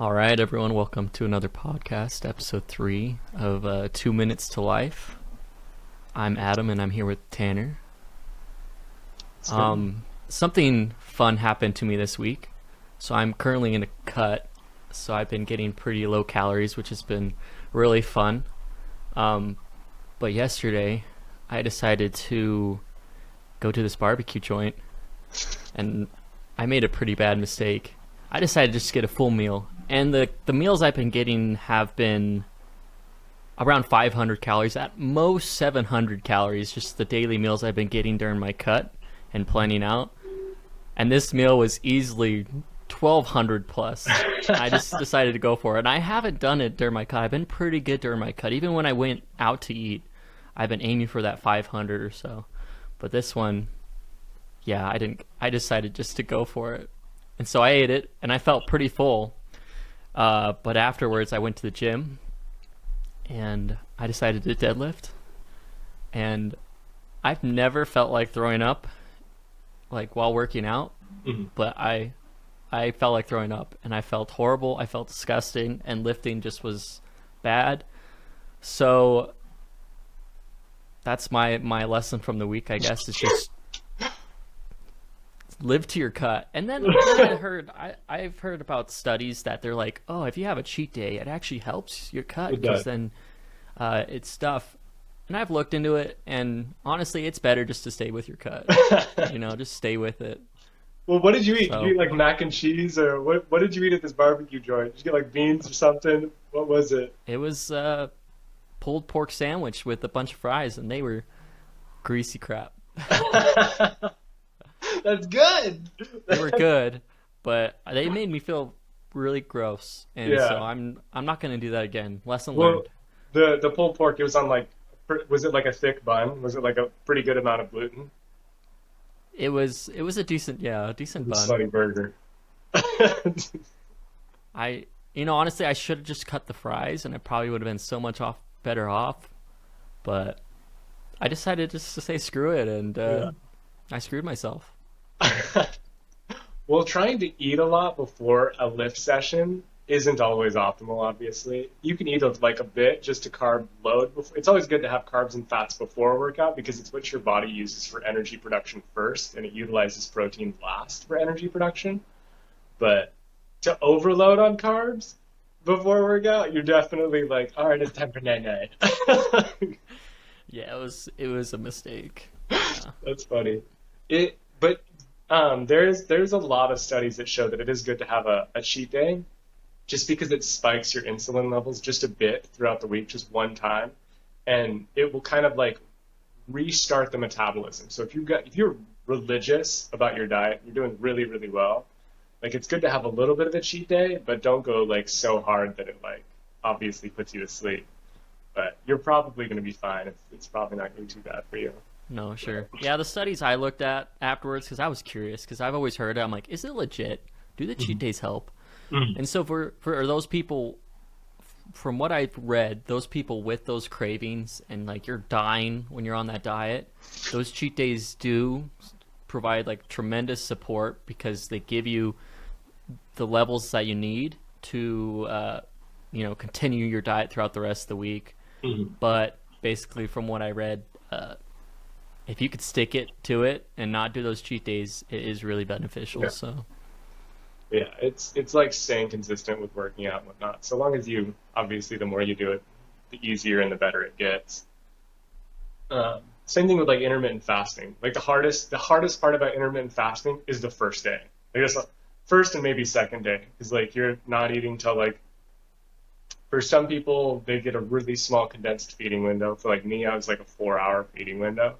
All right, everyone, welcome to another podcast, episode 3 of 2 Minutes to Life. I'm Adam, and I'm here with Tanner. Something fun happened to me this week. So I'm currently in a cut, so I've been getting pretty low calories, which has been really fun. But yesterday, I decided to go to this barbecue joint, and I made a pretty bad mistake. I decided to just get a full meal. And the meals I've been getting have been around 500 calories, at most 700 calories, just the daily meals I've been getting during my cut and planning out. And this meal was easily 1,200 plus. I just decided to go for it. And I haven't done it during my cut. I've been pretty good during my cut. Even when I went out to eat, I've been aiming for that 500 or so. But this one, yeah, I decided just to go for it. And so I ate it, and I felt pretty full. But afterwards, I went to the gym, and I decided to deadlift. And I've never felt like throwing up, like while working out. But I felt like throwing up, and I felt horrible. I felt disgusting, and lifting just was bad. So that's my lesson from the week, I guess, is just live to your cut. And then I've heard about studies that they're like, oh, if you have a cheat day, it actually helps your cut because then it's stuff. And I've looked into it, and honestly, it's better just to stay with your cut. Just stay with it. Well, what did you eat? Did So you eat like mac and cheese, or what did you eat at this barbecue joint? Did you get like beans or something? What was it? it was pulled pork sandwich with a bunch of fries, and they were greasy crap. That's good. They were good, but they made me feel really gross, and so Yeah. I'm not gonna do that again. Lesson Well, learned. the pulled pork, it was on like, was it like a thick bun? Was it like a pretty good amount of gluten? It was a decent This bun. funny burger. Honestly, I should have just cut the fries, and I probably would have been so much better off. But I decided just to say screw it, and Yeah. I screwed myself. Well, trying to eat a lot before a lift session isn't always optimal, obviously. You can eat like a bit just to carb load. It's always good to have carbs and fats before a workout because it's what your body uses for energy production first, and it utilizes protein last for energy production. But to overload on carbs before a workout, you're definitely like, all right, it's time for night night. Yeah, it was a mistake. Yeah. That's funny. But there's a lot of studies that show that it is good to have a cheat day, just because it spikes your insulin levels just a bit throughout the week, just one time, and it will kind of like restart the metabolism. So if you're religious about your diet, you're doing really, really well. Like it's good to have a little bit of a cheat day, but don't go like so hard that it like obviously puts you to sleep. But you're probably going to be fine. It's probably not going to be too bad for you. No, sure. Yeah, the studies I looked at afterwards, because I was curious, because I've always heard it. I'm like, is it legit? Do the cheat days help? Mhm. And so for those people, from what I've read, those people with those cravings and like you're dying when you're on that diet, those cheat days do provide like tremendous support because they give you the levels that you need to continue your diet throughout the rest of the week. Mhm. But basically, from what I read, if you could stick it to it and not do those cheat days, it is really beneficial. Yeah. So Yeah, it's like staying consistent with working out and whatnot. So long as you, obviously, the more you do it, the easier and the better it gets. Same thing with like intermittent fasting. Like the hardest part about intermittent fasting is the first day. I guess first and maybe second day, because like you're not eating till like, for some people they get a really small condensed feeding window. For like me, I was like a 4 hour feeding window.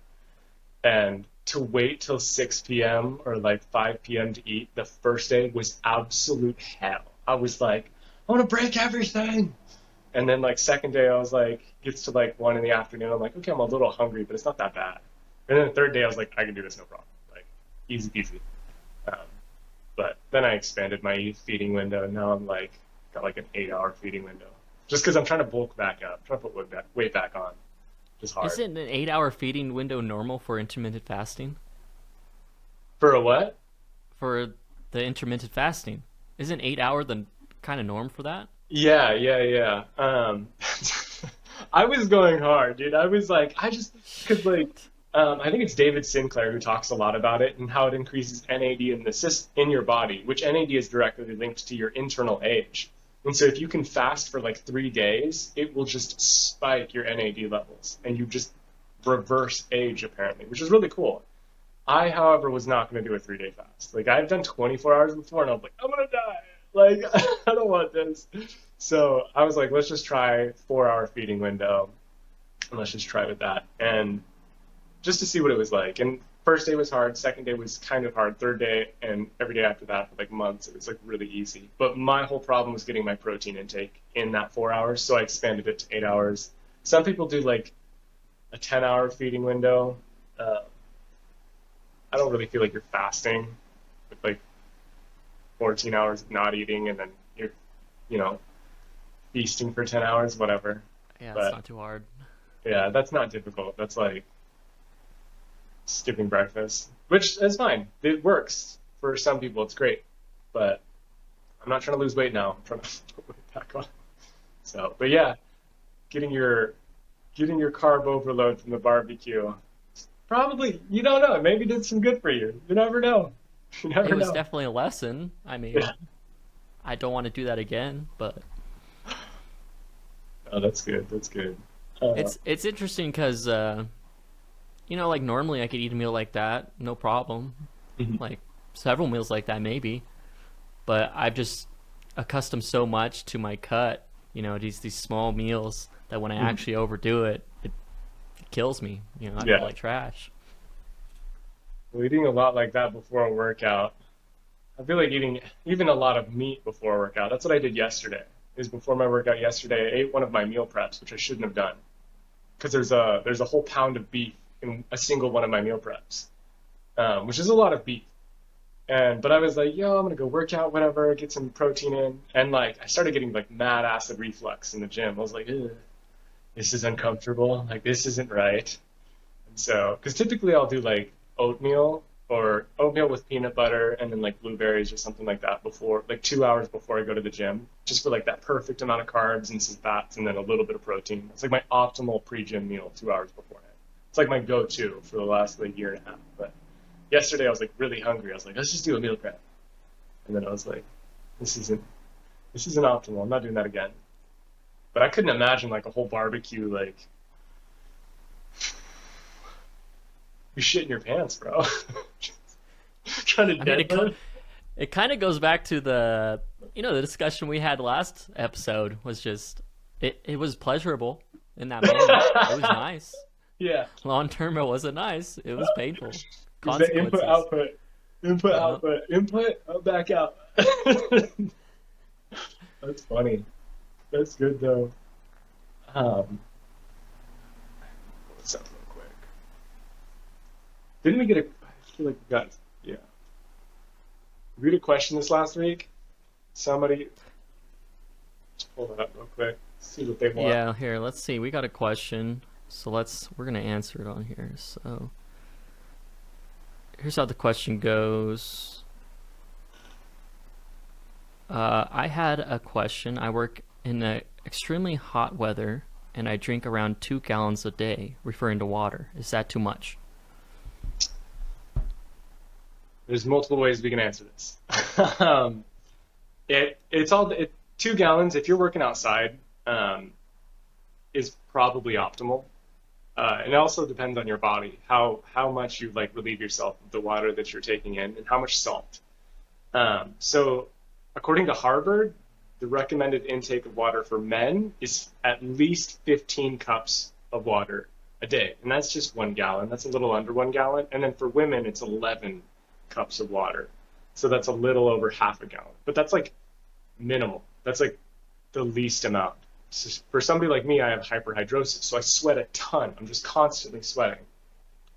And to wait till 6 p.m. or like 5 p.m. to eat the first day was absolute hell. I was like, I want to break everything. And then like second day, I was like, gets to like 1 in the afternoon. I'm like, okay, I'm a little hungry, but it's not that bad. And then the third day, I was like, I can do this, no problem. Like easy peasy. Um, but then I expanded my feeding window, and now I'm like, got like an 8 hour feeding window. Just because I'm trying to bulk back up, trying to put weight back on. Just hard. isn't an 8 hour feeding window normal for intermittent fasting? For a what? For the intermittent fasting, isn't 8 hour the kind of norm for that? Yeah, yeah, yeah. I was going hard, dude. I was like, I just, because like, Shoot. I think it's David Sinclair who talks a lot about it and how it increases NAD in in your body, which NAD is directly linked to your internal age. And so if you can fast for like 3 days, it will just spike your NAD levels, and you just reverse age apparently, which is really cool. I, however, was not going to do a 3 day fast. Like I've done 24 hours before, and I was like, I'm gonna die. Like I don't want this. So I was like, let's just try 4 hour feeding window, and let's just try with that, and just to see what it was like. And first day was hard, second day was kind of hard, third day, and every day after that for like months, it was like really easy. But my whole problem was getting my protein intake in that 4 hours, so I expanded it to 8 hours. Some people do like a 10 hour feeding window. Uh, I don't really feel like you're fasting with like 14 hours of not eating and then you're, you know, feasting for 10 hours, whatever. Yeah, it's But not too hard. yeah, that's not difficult. That's like skipping breakfast, which is fine. It works for some people. It's great. But I'm not trying to lose weight now. I'm trying to put weight back on. So, but yeah, getting your getting your carb overload from the barbecue. Probably, you don't know. It maybe did some good for you. You never know. You It never was know. definitely a lesson. I Yeah. mean, I don't want to do that again, but Oh, that's good. That's good. it's interesting because like normally I could eat a meal like that, no problem. Mhm. Like several meals like that maybe, but I've just accustomed so much to my cut, these small meals that when I Mhm. actually overdo it, it kills me. I feel Yeah. like trash. Well, eating a lot like that before a workout. I feel like eating even a lot of meat before a workout. That's what I did yesterday. Is before my workout yesterday, I ate one of my meal preps, which I shouldn't have done because there's a whole pound of beef in a single one of my meal preps, which is a lot of beef. And but I was like, yo, I'm gonna go work out, whatever, get some protein in, and like I started getting like mad acid reflux in the gym. I was like, ugh, this is uncomfortable. Like this isn't right. And so, because typically I'll do like oatmeal or oatmeal with peanut butter and then like blueberries or something like that before, like 2 hours before I go to the gym, just for like that perfect amount of carbs and some fats and then a little bit of protein. It's like my optimal pre-gym meal 2 hours beforehand. It's like my go-to for the last like year and a half. But yesterday I was like really hungry. I was like, let's just do a meal prep. And then I was like, this isn't this isn't optimal. I'm not doing that again. But I couldn't imagine like a whole barbecue like you shit in your pants, bro. Trying to I mean, deadlift. it kind of goes back to the discussion we had last episode was just it was pleasurable in that moment. It was nice. Yeah, Long term, it wasn't nice. It was painful. is the input Consequences. output, input Uh, output, input back out. That's funny. That's good though. What's up real quick? Didn't we get a? I feel like we got. Yeah, we had a question this last week. Somebody, let's pull that up real quick. See what they want. yeah, here, let's see. We got a question. So we're going to answer it on here. So here's how the question goes. I had a question. I work in extremely hot weather and I drink around 2 gallons a day, referring to water. Is that too much? There's multiple ways we can answer this. um, it's all 2 gallons. If you're working outside, um, is probably optimal. And it also depends on your body, how much you like relieve yourself of the water that you're taking in, and how much salt. So, according to Harvard, the recommended intake of water for men is at least 15 cups of water a day, and that's just 1 gallon. That's a little under 1 gallon. And then for women, it's 11 cups of water. So that's a little over half a gallon. But that's like minimal. That's like the least amount. So for somebody like me, I have hyperhidrosis, so I sweat a ton. I'm just constantly sweating.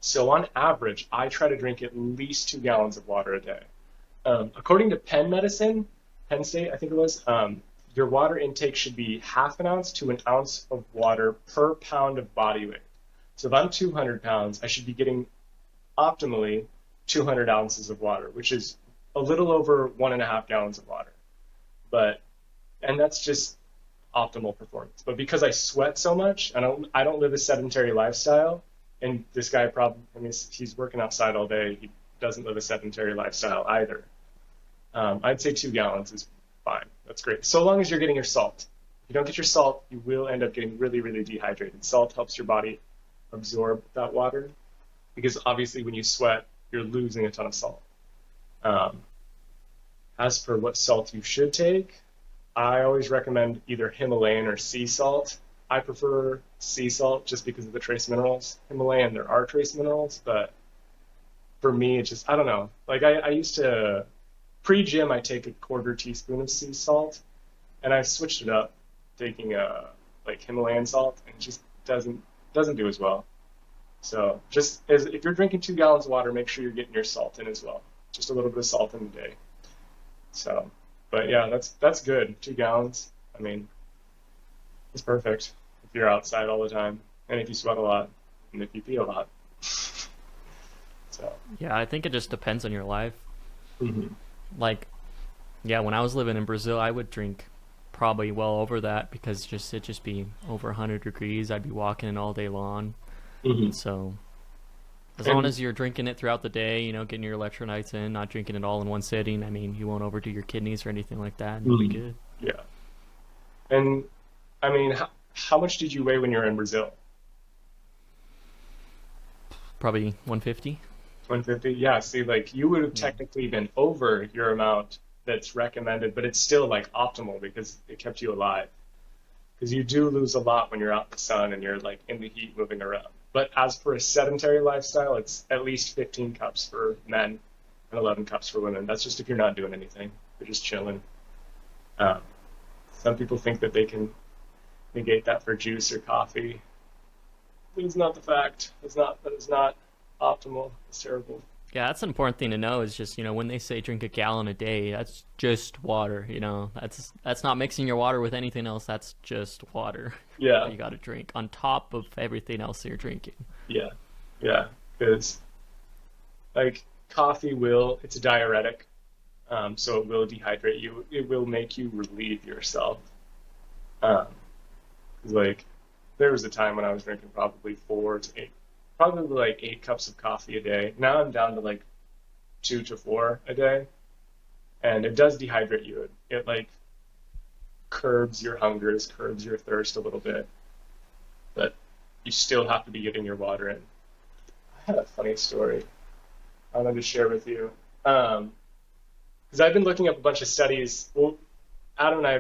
So on average, I try to drink at least 2 gallons of water a day. According to Penn Medicine, Penn State, I think it was, your water intake should be half an ounce to an ounce of water per pound of body weight. So if I'm 200 pounds, I should be getting optimally 200 ounces of water, which is a little over 1.5 gallons of water. But and that's just optimal performance. But because I sweat so much, I don't live a sedentary lifestyle, and this guy probably, I mean, he's working outside all day. He doesn't live a sedentary lifestyle either. I'd say 2 gallons is fine. That's great. So long as you're getting your salt. If you don't get your salt, you will end up getting really, really dehydrated. Salt helps your body absorb that water because obviously when you sweat, you're losing a ton of salt. Um, as for what salt you should take, I always recommend either Himalayan or sea salt. I prefer sea salt just because of the trace minerals. Himalayan, there are trace minerals, but for me, it just, I don't know. Like I used to, pre-gym, I take a quarter teaspoon of sea salt, and I've switched it up, taking like Himalayan salt, and it just doesn't do as well. So just as if you're drinking 2 gallons of water, make sure you're getting your salt in as well. Just a little bit of salt in a day. So, but yeah, that's good. 2 gallons. I mean, it's perfect if you're outside all the time, and if you sweat a lot, and if you pee a lot. So, Yeah, I think it just depends on your life. mhm. Like, yeah, when I was living in Brazil, I would drink probably well over that because just it just be over 100 degrees. I'd be walking it all day long. Mhm. So as long And as you're drinking it throughout the day, getting your electrolytes in, not drinking it all in one sitting, I mean, you won't overdo your kidneys or anything like that, and you'll be mhm. good. Yeah, and I mean, how much did you weigh when you were in Brazil? Probably 150. 150? Yeah, see, like you would have Yeah. technically been over your amount that's recommended, but it's still like optimal because it kept you alive. Because you do lose a lot when you're out in the sun and you're like in the heat moving around. But as for a sedentary lifestyle, it's at least 15 cups for men and 11 cups for women. That's just if you're not doing anything, you're just chilling. Um, some people think that they can negate that for juice or coffee. It's not the fact. That is not optimal. It's terrible. Yeah, that's an important thing to know is just, when they say drink a gallon a day, that's just water, That's not mixing your water with anything else. That's just water that Yeah, you got to drink on top of everything else you're drinking. yeah, yeah. Because like coffee it's a diuretic, so it will dehydrate you. It will make you relieve yourself. Um, 'Cause, like there was a time when I was drinking probably 4 to 8, probably like 8 cups of coffee a day. Now I'm down to like 2 to 4 a day, and it does dehydrate you. It like curbs your hungers, curbs your thirst a little bit, but you still have to be getting your water in. I had a funny story I wanted to share with you. Because I've been looking up a bunch of studies. Well, Adam and I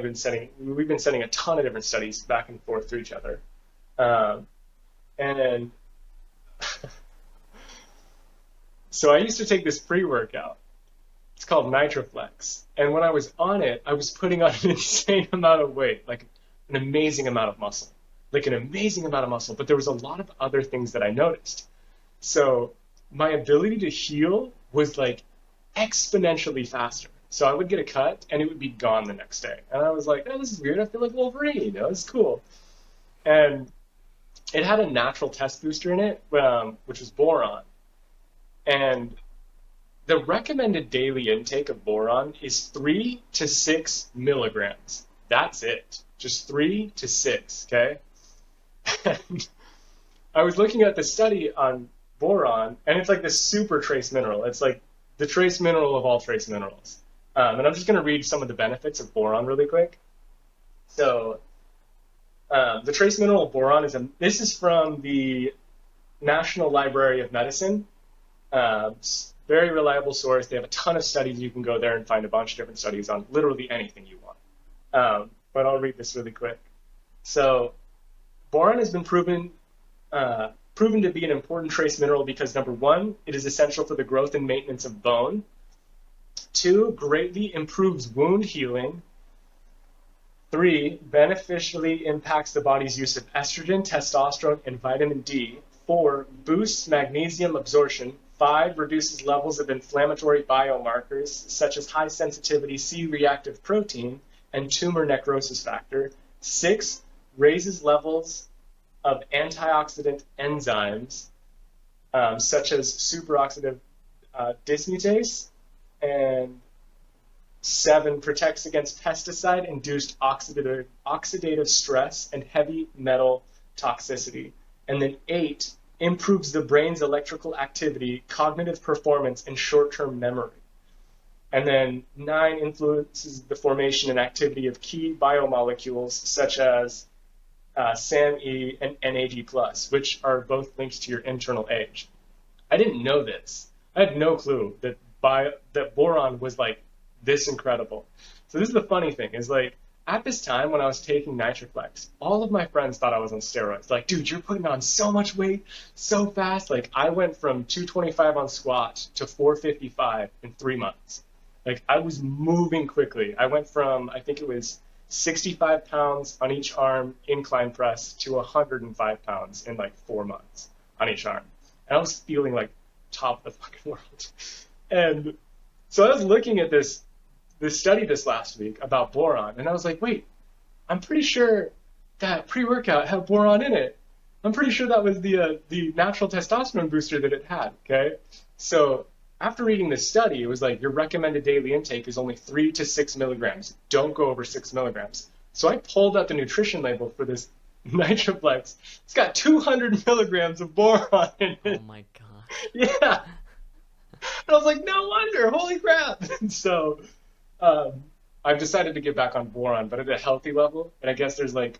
we've been sending a ton of different studies back and forth to each other. Um, and so I used to take this pre-workout. It's called Nitroflex. And when I was on it, I was putting on an insane amount of weight, like an amazing amount of muscle, like an amazing amount of muscle. But there was a lot of other things that I noticed. So my ability to heal was like exponentially faster. So I would get a cut and it would be gone the next day. And I was like, oh, this is weird. I feel like Wolverine, It's cool. And it had a natural test booster in it, which was boron. And the recommended daily intake of boron is 3 to 6 milligrams. That's it. Just 3 to 6, okay? And I was looking at the study on boron, and it's like this super trace mineral. It's like the trace mineral of all trace minerals. And I'm just going to read some of the benefits of boron really quick. So, the trace mineral boron this is from the National Library of Medicine. Very reliable source. They have a ton of studies. You can go there and find a bunch of different studies on literally anything you want. But I'll read this really quick. So, boron has been proven to be an important trace mineral because number one, it is essential for the growth and maintenance of bone. Two, greatly improves wound healing. Three, beneficially impacts the body's use of estrogen, testosterone, and vitamin D. Four, boosts magnesium absorption. Five, reduces levels of inflammatory biomarkers such as high sensitivity C-reactive protein and tumor necrosis factor. Six, raises levels of antioxidant enzymes such as superoxidative dismutase and 7 protects against pesticide-induced oxidative stress and heavy metal toxicity. And then 8 improves the brain's electrical activity, cognitive performance, and short-term memory. And then 9 influences the formation and activity of key biomolecules such as SAMe and NAD+, which are both linked to your internal age. I didn't know this. I had no clue that boron was like this incredible. So this is the funny thing is like at this time when I was taking Nitroflex, all of my friends thought I was on steroids. Like, dude, you're putting on so much weight so fast. Like I went from 225 on squat to 455 in 3 months. Like I was moving quickly. I went from, I think it was 65 pounds on each arm incline press to 105 pounds in like 4 months on each arm. And I was feeling like top of the fucking world. And so I was looking at this study this last week about boron, and I was like, wait, I'm pretty sure that pre-workout had boron in it. I'm pretty sure that was the natural testosterone booster that it had, okay? So after reading this study, it was like your recommended daily intake is only 3 to 6 milligrams. Don't go over 6 milligrams. So I pulled out the nutrition label for this Nitroflex. It's got 200 milligrams of boron in it. Oh my god. Yeah. And I was like, no wonder, holy crap. And so I've decided to get back on boron, but at a healthy level. And I guess there's like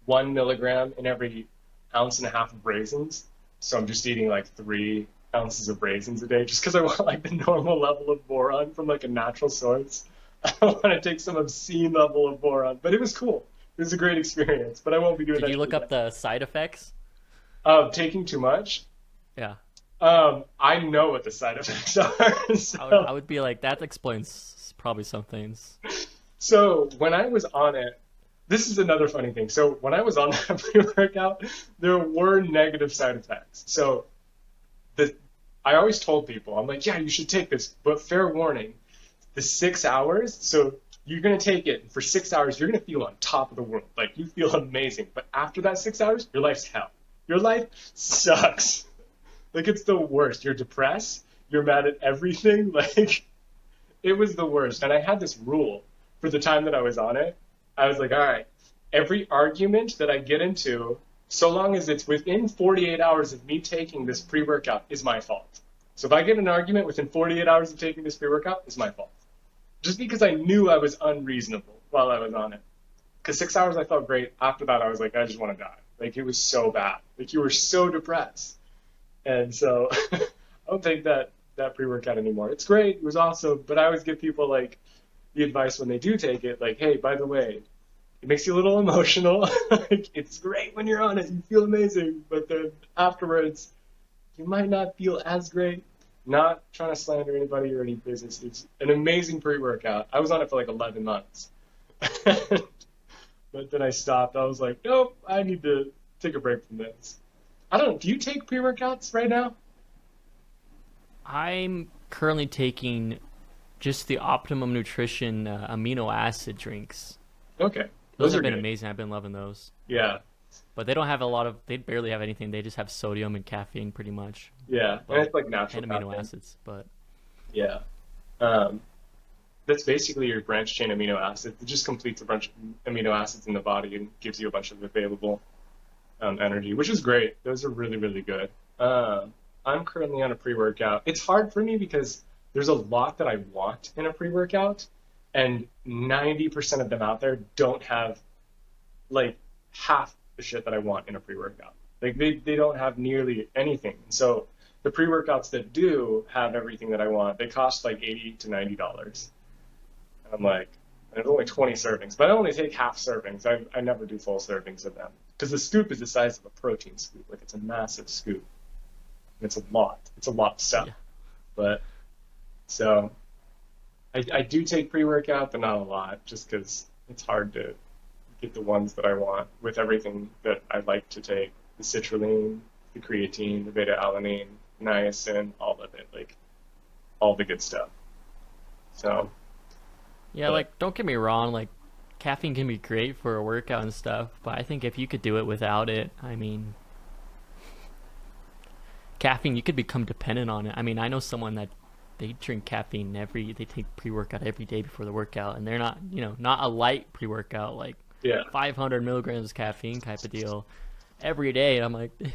1 milligram in every ounce and a half of raisins. So I'm just eating like 3 ounces of raisins a day just because I want like the normal level of boron from like a natural source. I don't want to take some obscene level of boron, but it was cool. It was a great experience, but I won't be doing that. Did you look up the side effects? Of taking too much? Yeah. I know what the side effects are. So. I would be like, that explains probably some things. So when I was on it, this is another funny thing. So when I was on that pre-workout, there were negative side effects. So I always told people, I'm like, yeah, you should take this, but fair warning, the 6 hours, so you're going to take it for 6 hours, you're going to feel on top of the world. Like you feel amazing. But after that 6 hours, your life's hell. Your life sucks. Like it's the worst. You're depressed. You're mad at everything. Like it was the worst. And I had this rule for the time that I was on it. I was like, all right, every argument that I get into, so long as it's within 48 hours of me taking this pre-workout, is my fault. So if I get an argument within 48 hours of taking this pre-workout, it's my fault. Just because I knew I was unreasonable while I was on it. Because 6 hours I felt great. After that, I was like, I just want to die. Like it was so bad. Like you were so depressed. And so I don't take that pre-workout anymore. It's great. It was awesome. But I always give people like the advice when they do take it, like, hey, by the way, it makes you a little emotional. Like, it's great when you're on it. You feel amazing. But then afterwards, you might not feel as great. Not trying to slander anybody or any business. It's an amazing pre-workout. I was on it for like 11 months. But then I stopped. I was like, nope, I need to take a break from this. Do you take pre-workouts right now? I'm currently taking just the Optimum Nutrition amino acid drinks. Okay. Those have been good. amazing. I've been loving those. Yeah. But they don't have they barely have anything. They just have sodium and caffeine pretty much. Yeah. But, And it's like natural and amino caffeine. acids, but Yeah. That's basically your branched chain amino acids. It just completes a bunch of amino acids in the body and gives you a bunch of available energy, which is great. Those are really, really good. I'm currently on a pre-workout. It's hard for me because there's a lot that I want in a pre-workout, and 90% of them out there don't have like half the shit that I want in a pre-workout. Like they don't have nearly anything. So the pre-workouts that do have everything that I want, they cost like $80 to $90. And I'm like, there's only 20 servings, but I only take half servings. I never do full servings of them because the scoop is the size of a protein scoop. Like it's a massive scoop. It's a lot. It's a lot of stuff. yeah. But so I do take pre-workout, but not a lot, just because it's hard to get the ones that I want with everything that I like to take: the citrulline, the creatine, the beta-alanine, niacin, all of it, like all the good stuff. So. Yeah, like don't get me wrong, like caffeine can be great for a workout and stuff, but I think if you could do it without it, I mean, caffeine, you could become dependent on it. I mean, I know someone that they drink caffeine they take pre-workout every day before the workout, and they're not, not a light pre-workout like Yeah. 500 milligrams of caffeine type of deal every day. And I'm like, that's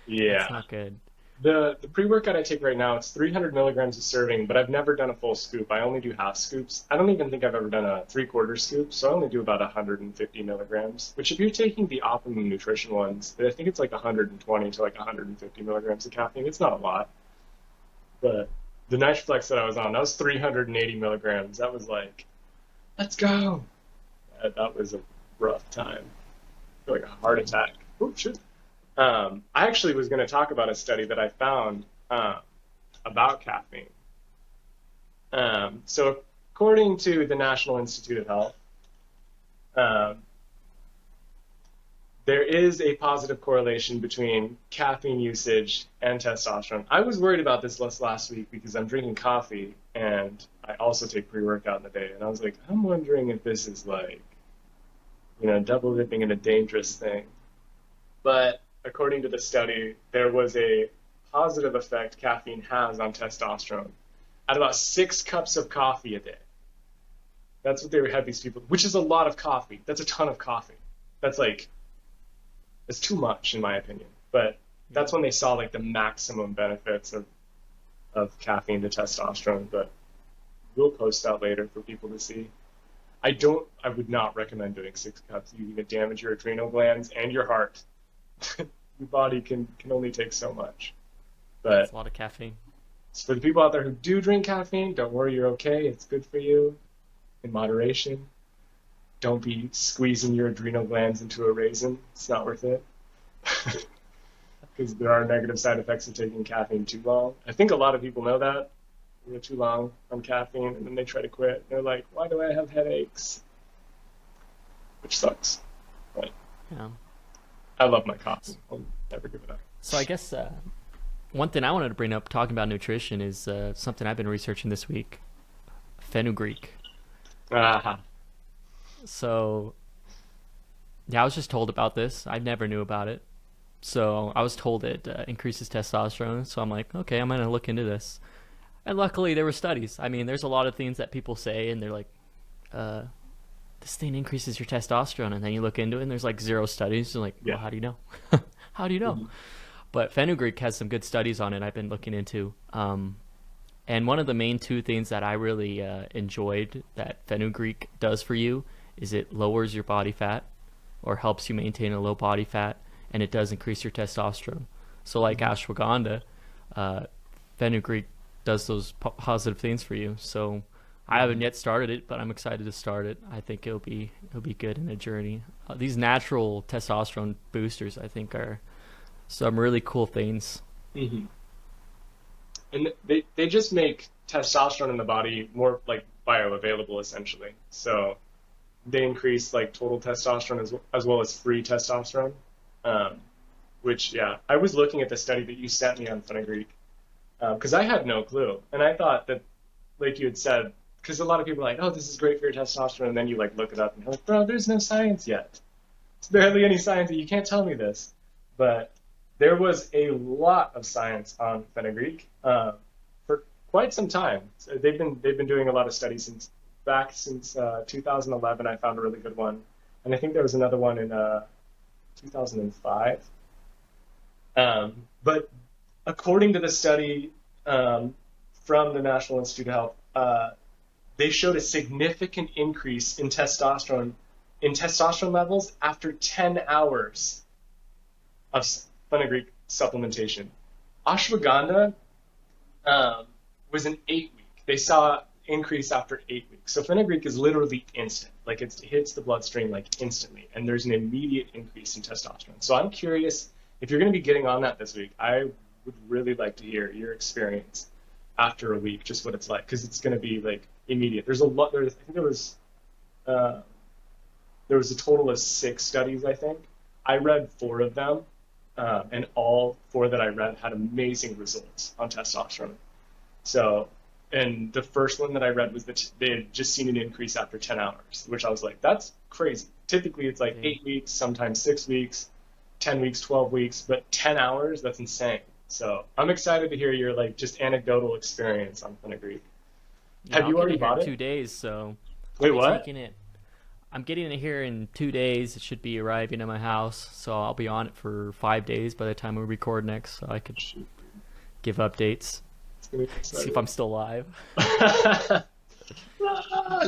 Yeah. not good. The pre-workout I take right now, it's 300 milligrams a serving, but I've never done a full scoop. I only do half scoops. I don't even think I've ever done a three-quarter scoop, so I only do about 150 milligrams, which if you're taking the optimum nutrition ones, I think it's like 120 to like 150 milligrams of caffeine. It's not a lot, but the Nitroflex that I was on, that was 380 milligrams. That was like, let's go. That was a rough time. I feel like a heart attack. Oh, shit. I actually was going to talk about a study that I found about caffeine. So, according to the National Institute of Health, um, there is a positive correlation between caffeine usage and testosterone. I was worried about this last week because I'm drinking coffee and I also take pre-workout in the day. And I was like, I'm wondering if this is like, double dipping in a dangerous thing. But according to the study, there was a positive effect caffeine has on testosterone at about 6 cups of coffee a day. That's what they had these people, which is a lot of coffee. That's a ton of coffee. That's like, it's too much in my opinion. But Yeah. that's when they saw like the maximum benefits of caffeine to testosterone. But we'll post that later for people to see. I would not recommend doing 6 cups. You're going to damage your adrenal glands and your heart. Your body can only take so much. That's But a lot of caffeine. for the people out there who do drink caffeine, don't worry, you're okay. It's good for you in moderation. Don't be squeezing your adrenal glands into a raisin. It's not worth it. Because there are negative side effects of taking caffeine too long. I think a lot of people know that. They go too long on caffeine and then they try to quit. They're like, why do I have headaches? Which sucks. But Yeah. I love my coffee. I'll never give it up. So I guess one thing I wanted to bring up talking about nutrition is something I've been researching this week: fenugreek. Aha. So yeah, I was just told about this. I never knew about it. So I was told it increases testosterone. So I'm like, okay, I'm gonna look into this. And luckily, there were studies. I mean, there's a lot of things that people say, and they're like, uh, "This thing increases your testosterone," and then you look into it, and there's like zero studies. You're like, well, Yeah. how do you know? How do you know? Mhm. But fenugreek has some good studies on it. I've been looking into. And one of the main two things that I really enjoyed that fenugreek does for you is it lowers your body fat or helps you maintain a low body fat, and it does increase your testosterone. So, like ashwagandha, uh, fenugreek does those positive things for you. So, I haven't yet started it, but I'm excited to start it. I think it'll be good in a journey. These natural testosterone boosters, I think, are some really cool things. Mhm. And they just make testosterone in the body more like bioavailable essentially. So they increase like total testosterone as well as free testosterone. Um, which yeah, I was looking at the study that you sent me on fenugreek because I had no clue, and I thought that like you had said, because a lot of people are like, oh, this is great for your testosterone, and then you like look it up and you're like, bro, there's no science yet. There's barely any science. You can't tell me this, but there was a lot of science on fenugreek for quite some time. So they've been doing a lot of studies since 2011. I found a really good one, and I think there was another one in 2005. But according to the study from the National Institute of Health, they showed a significant increase in testosterone levels after 10 hours of fenugreek supplementation. Ashwagandha was an 8 week. They saw increase after 8 weeks. So fenugreek is literally instant. Like it hits the bloodstream like instantly, and there's an immediate increase in testosterone. So I'm curious if you're going to be getting on that this week. I would really like to hear your experience after a week, just what it's like, because it's going to be like immediate. There's a lot. I think uh, there was a total of 6 studies. I think I read 4 of them, and all 4 that I read had amazing results on testosterone. So, and the first one that I read was that they had just seen an increase after 10 hours, which I was like, that's crazy. Typically, it's like Dang. 8 weeks, sometimes 6 weeks, 10 weeks, 12 weeks, but 10 hours, that's insane. So I'm excited to hear your like just anecdotal experience on fenugreek. Yeah, Have I'll you get already it here in bought it? 2 days, so I'll Wait, be what? taking it. I'm getting it here in 2 days. It should be arriving at my house, so I'll be on it for 5 days by the time we record next, so I could Shoot, give updates, it's gonna be see if I'm exciting. still alive. I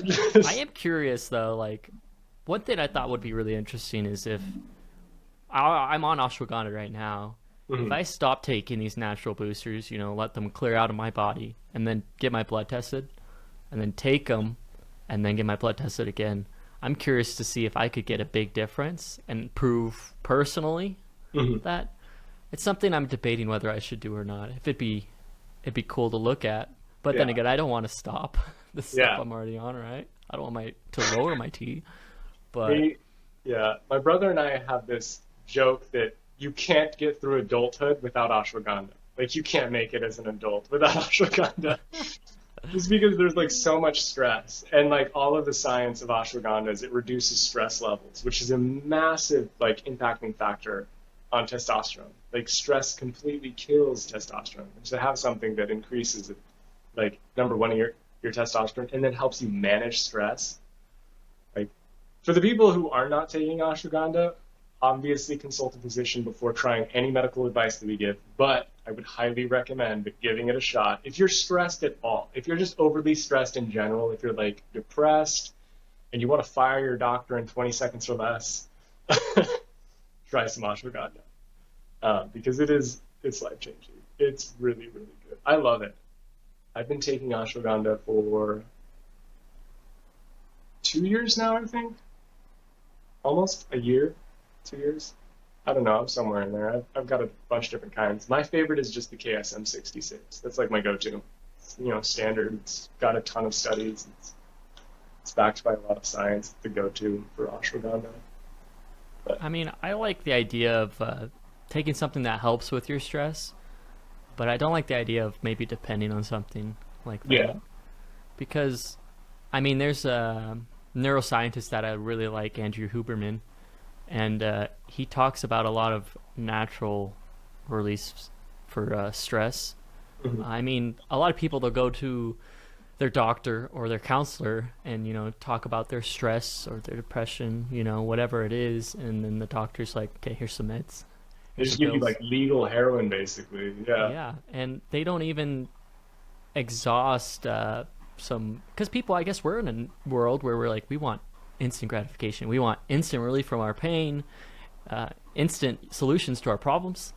Just- am curious though, like one thing I thought would be really interesting is if I'm on ashwagandha right now. If Mhm. I stop taking these natural boosters, let them clear out of my body and then get my blood tested and then take them and then get my blood tested again, I'm curious to see if I could get a big difference and prove personally Mhm. that it's something I'm debating whether I should do or not. If it'd be cool to look at. But then Yeah, again, I don't want to stop the stuff yeah. I'm already on, right? I don't want my to lower my T. But Me, yeah. My brother and I have this joke that you can't get through adulthood without ashwagandha. Like you can't make it as an adult without ashwagandha. Just because there's like so much stress and like all of the science of ashwagandha is it reduces stress levels, which is a massive like impacting factor on testosterone. Like stress completely kills testosterone. And to have something that increases it, like number one, your testosterone and then helps you manage stress. Like for the people who are not taking ashwagandha, obviously consult a physician before trying any medical advice that we give, but I would highly recommend giving it a shot. If you're stressed at all, if you're just overly stressed in general, if you're like depressed and you want to fire your doctor in 20 seconds or less, try some ashwagandha because it's life changing. It's really, really good. I love it. I've been taking ashwagandha for 2 years now, I think. Almost a year, 2 years. I don't know. I'm somewhere in there. I've got a bunch of different kinds. My favorite is just the KSM 66. That's like my go-to. It's, standard. It's got a ton of studies. It's backed by a lot of science. It's the go-to for ashwagandha. But I mean, I like the idea of taking something that helps with your stress, but I don't like the idea of maybe depending on something like yeah. that. Because, I mean, there's a neuroscientist that I really like, Andrew Huberman, and he talks about a lot of natural release for stress. Mhm. I mean, a lot of people they'll go to their doctor or their counselor and talk about their stress or their depression, whatever it is, and then the doctor's like, "Okay, here's some meds, They here's just some give you pills." like legal heroin, basically. Yeah. Yeah, and they don't even exhaust some because people, I guess, we're in a world where we're like, we want instant gratification, we want instant relief from our pain, instant solutions to our problems.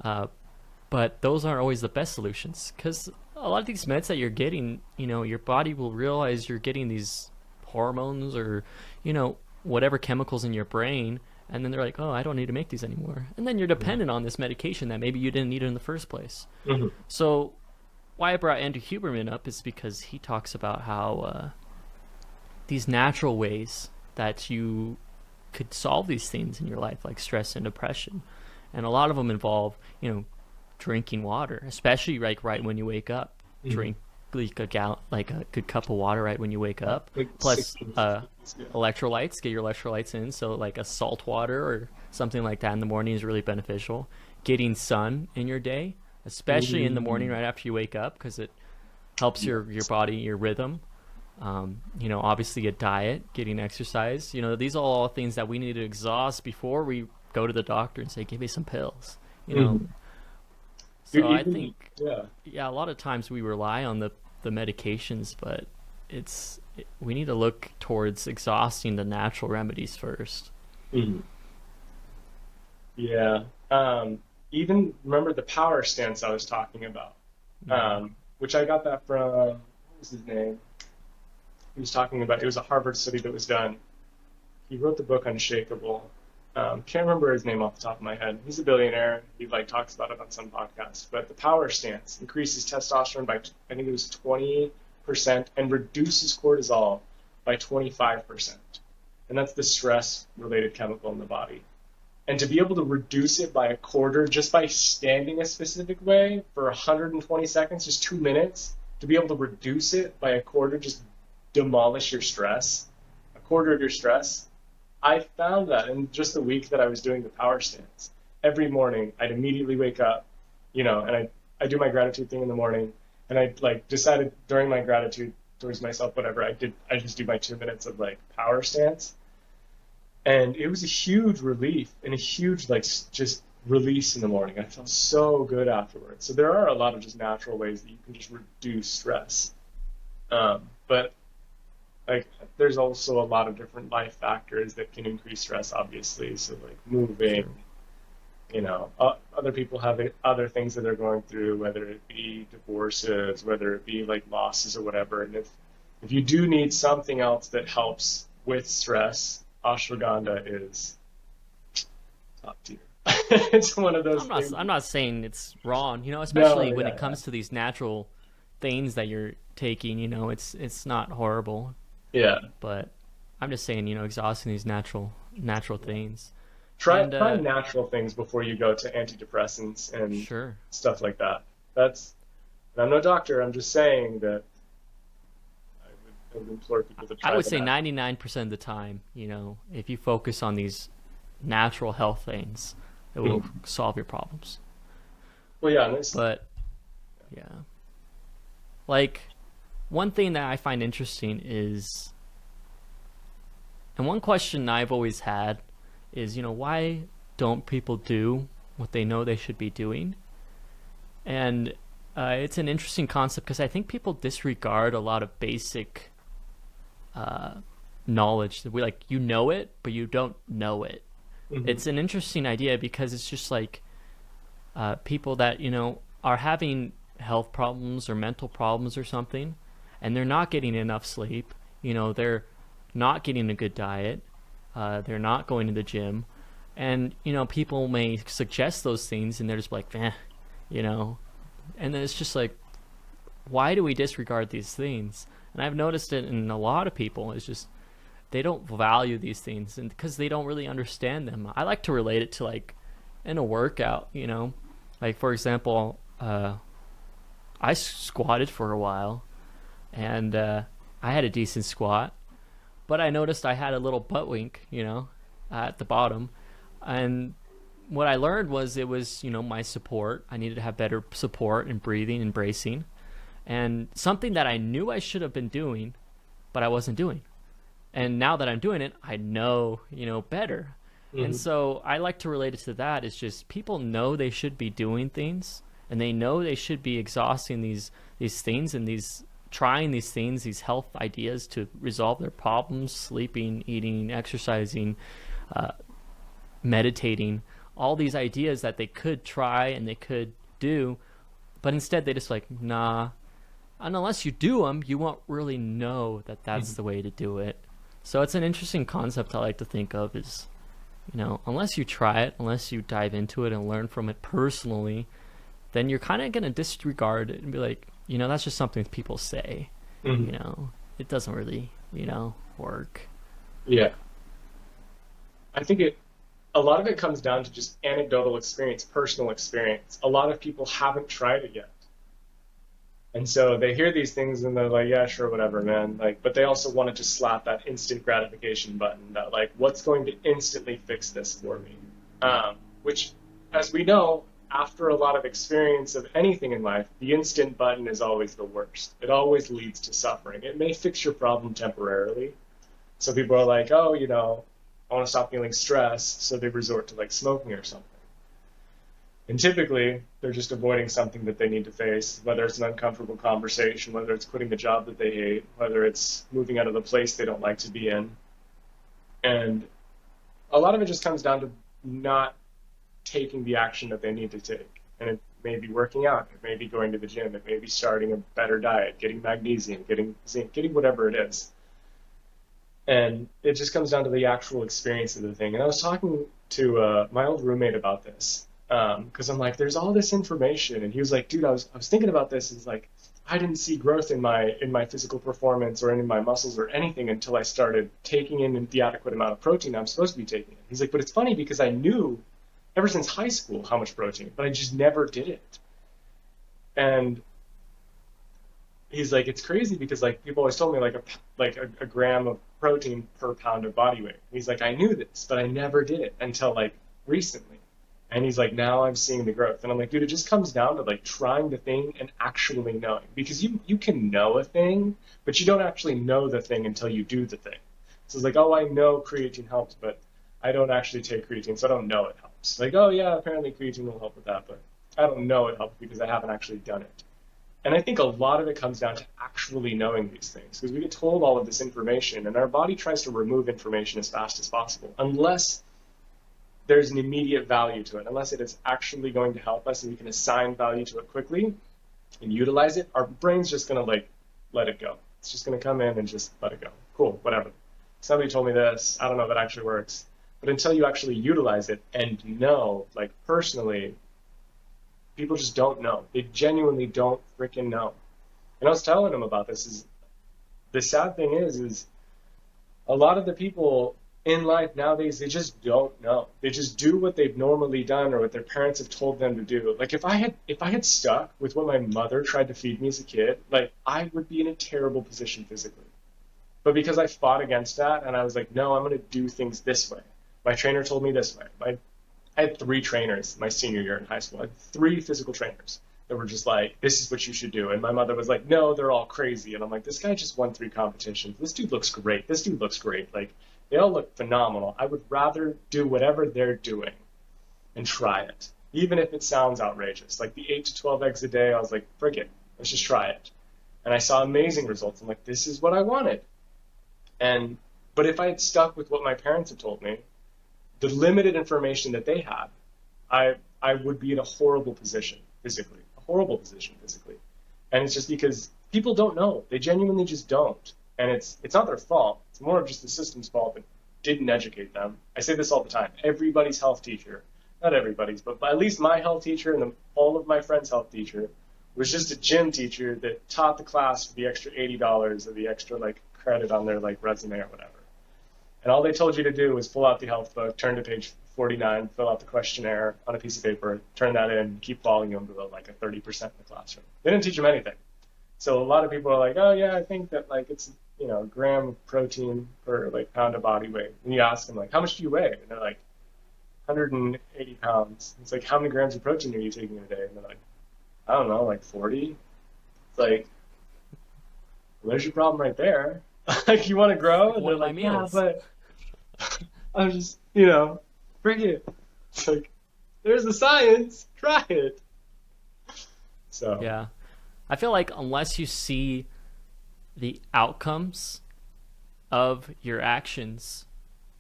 Uh, but those aren't always the best solutions because a lot of these meds that you're getting, your body will realize you're getting these hormones or, whatever chemicals in your brain, and then they're like, oh, I don't need to make these anymore. And then you're dependent on this medication that maybe you didn't need in the first place. Mhm. So, why I brought Andrew Huberman up is because he talks about how these natural ways that you could solve these things in your life, like stress and depression. And a lot of them involve, drinking water, especially like right when you wake up. Mhm. Drink like a good cup of water right when you wake up. Like Plus, 16 seconds. Yeah. electrolytes. Get your electrolytes in. So like a salt water or something like that in the morning is really beneficial. Getting sun in your day, especially in the morning Mm. right after you wake up, because it helps your Yes. body, your rhythm. Obviously a diet, getting exercise. These are all things that we need to exhaust before we go to the doctor and say, "Give me some pills." You know, Mhm. You're so I even, think, yeah. yeah, a lot of times we rely on the medications, but we need to look towards exhausting the natural remedies first. Mhm. Yeah. Even remember the power stance I was talking about, Hmm. which I got that from, what was his name? He was talking about, it was a Harvard study that was done. He wrote the book Unshakable. Can't remember his name off the top of my head. He's a billionaire. He like talks about it on some podcast. But the power stance increases testosterone by, I think it was 20% and reduces cortisol by 25%. And that's the stress related chemical in the body. And to be able to reduce it by a quarter just by standing a specific way for 120 seconds, just 2 minutes, to be able to reduce it by a quarter, just demolish your stress, a quarter of your stress. I found that in just the week that I was doing the power stance. Every morning, I'd immediately wake up, and I do my gratitude thing in the morning, and I like decided during my gratitude towards myself, whatever I just do my 2 minutes of like power stance, and it was a huge relief and a huge like just release in the morning. I felt so good afterwards. So there are a lot of just natural ways that you can just reduce stress. But like there's also a lot of different life factors that can increase stress, obviously. So like moving, True. other people have other things that they're going through, whether it be divorces, whether it be like losses or whatever. And if you do need something else that helps with stress, ashwagandha is top tier. It's one of those things. I'm not saying it's wrong, No, especially when yeah, it yeah, comes to these natural things that you're taking, it's not horrible, yeah. but I'm just saying, exhausting these natural things. Try And try natural things before you go to antidepressants and sure. stuff like that. That's, and I'm no doctor. I'm just saying that I would implore people to I try would the say natural. 99% of the time, if you focus on these natural health things, it will Mhm. solve your problems. Well, yeah, and this, But yeah, like one thing that I find interesting is, and one question I've always had is, why don't people do what they know they should be doing? And it's an interesting concept because I think people disregard a lot of basic uh, knowledge. That we like, it, but you don't know it. hmm It's an interesting idea because it's just like people that are having health problems or mental problems or something, and they're not getting enough sleep. They're not getting a good diet. They're not going to the gym, and people may suggest those things, and they're just like, you know. And then it's just like, why do we disregard these things? And I've noticed it in a lot of people. It's just they don't value these things, and because they don't really understand them. I like to relate it to like in a workout, like for example, I squatted for a while, and I had a decent squat, but I noticed I had a little butt wink, at the bottom, and what I learned was it was my support. I needed to have better support and breathing and bracing, and something that I knew I should have been doing, but I wasn't doing. And now that I'm doing it, I know, better. And hmm so I like to relate it to that. It's just people know they should be doing things, and they know they should be exhausting these things and these trying these things, these health ideas to resolve their problems, sleeping, eating, exercising, uh, meditating, all these ideas that they could try and they could do, but instead they just like, nah. And unless you do them, you won't really know that that's hmm the way to do it. So it's an interesting concept I like to think of is, unless you try it, unless you dive into it and learn from it personally, then you're kind of going to disregard it and be like, that's just something people say. hmm You know, it doesn't really, work. Yeah, I think a lot of it comes down to just anecdotal experience, personal experience. A lot of people haven't tried it yet. And so they hear these things and they're like, yeah, sure, whatever, man. Like, but they also want to just slap that instant gratification button that like, what's going to instantly fix this for me? Which, as we know, after a lot of experience of anything in life, the instant button is always the worst. It always leads to suffering. It may fix your problem temporarily. So people are like, oh, I want to stop feeling stressed, so they resort to like smoking or something. And typically, they're just avoiding something that they need to face, whether it's an uncomfortable conversation, whether it's quitting the job that they hate, whether it's moving out of the place they don't like to be in. And a lot of it just comes down to not taking the action that they need to take. And it may be working out, it may be going to the gym, it may be starting a better diet, getting magnesium, getting zinc, getting whatever it is. And it just comes down to the actual experience of the thing. And I was talking to my old roommate about this because I'm like, there's all this information, and he was like, dude, I was thinking about this. Is like, I didn't see growth in my physical performance or in my muscles or anything until I started taking in the adequate amount of protein I'm supposed to be taking. He's like, but it's funny because I knew ever since high school how much protein, but I just never did it. And he's like, it's crazy because like people always told me like a gram of protein per pound of body weight. He's like, I knew this, but I never did it until like recently. And he's like, now I'm seeing the growth. And I'm like, dude, it just comes down to like trying the thing and actually knowing. Because you can know a thing, but you don't actually know the thing until you do the thing. So it's like, oh, I know creatine helps, but I don't actually take creatine, so I don't know it helps. Like, oh yeah, apparently creatine will help with that, but I don't know it helps because I haven't actually done it. And I think a lot of it comes down to actually knowing these things because we get told all of this information and our body tries to remove information as fast as possible unless there's an immediate value to it, unless it is actually going to help us and we can assign value to it quickly and utilize it, our brain's just going to like let it go. It's just going to come in and just let it go. Cool, whatever. Somebody told me this. I don't know if it actually works. But until you actually utilize it and know, like personally, people just don't know. They genuinely don't freaking know. And I was telling them about this. Is the sad thing is a lot of the people in life nowadays, they just don't know. They just do what they've normally done or what their parents have told them to do. Like if I had stuck with what my mother tried to feed me as a kid, like I would be in a terrible position physically. But because I fought against that and I was like, no, I'm going to do things this way. My trainer told me this way. I had three trainers my senior year in high school. I had three physical trainers that were just like, this is what you should do. And my mother was like, no, they're all crazy. And I'm like, this guy just won three competitions. This dude looks great. This dude looks great. Like, they all look phenomenal. I would rather do whatever they're doing and try it, even if it sounds outrageous. Like the 8 to 12 eggs a day, I was like, frick it, let's just try it. And I saw amazing results. I'm like, this is what I wanted. And but if I had stuck with what my parents had told me, the limited information that they had, I would be in a horrible position physically, a horrible position physically. And it's just because people don't know. They genuinely just don't. And it's not their fault. It's more of just the system's fault that didn't educate them. I say this all the time. Everybody's health teacher, not everybody's, but at least my health teacher and all of my friends' health teacher was just a gym teacher that taught the class for the extra $80 or the extra like credit on their like resume or whatever. And all they told you to do was pull out the health book, turn to page 49, fill out the questionnaire on a piece of paper, turn that in, keep following them to like a 30% in the classroom. They didn't teach them anything. So a lot of people are like, oh yeah, I think that like it's, a gram of protein per like pound of body weight. And you ask them like, how much do you weigh? And they're like, 180 pounds. It's like, how many grams of protein are you taking a day? And they're like, I don't know, like 40. It's like, well, there's your problem right there. Like, you want to grow? And One they're of my like, yeah, meals. but I'm just, bring it. It's like, there's the science. Try it. So, Yeah. I feel like unless you see the outcomes of your actions,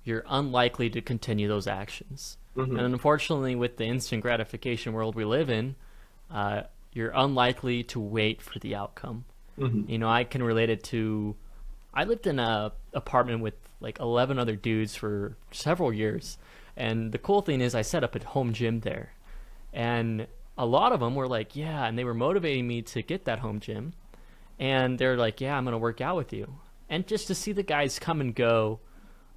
you're unlikely to continue those actions. mhm, And unfortunately, with the instant gratification world we live in, you're unlikely to wait for the outcome. mhm, I can relate it to, I lived in a apartment with like 11 other dudes for several years. And the cool thing is I set up a home gym there. And a lot of them were like, yeah, and they were motivating me to get that home gym. And they're like, yeah, I'm going to work out with you. And just to see the guys come and go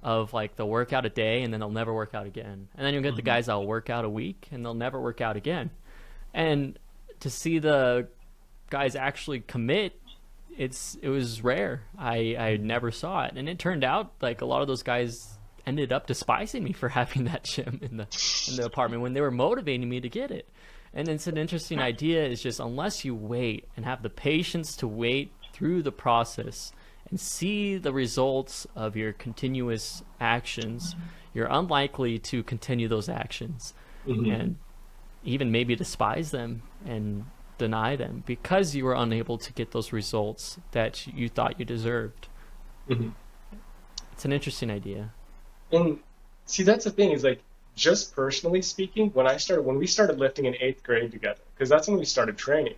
of like they'll work out a day and then they'll never work out again. And then you'll get the mhm, guys that'll work out a week and they'll never work out again. And to see the guys actually commit, it was rare. I never saw it. And it turned out like a lot of those guys ended up despising me for having that gym in the apartment when they were motivating me to get it. And it's an interesting idea is just unless you wait and have the patience to wait through the process and see the results of your continuous actions, you're unlikely to continue those actions mhm, and even maybe despise them and deny them because you were unable to get those results that you thought you deserved. mhm. It's an interesting idea. And see, that's the thing is like, just personally speaking, when we started lifting in eighth grade together, because that's when we started training,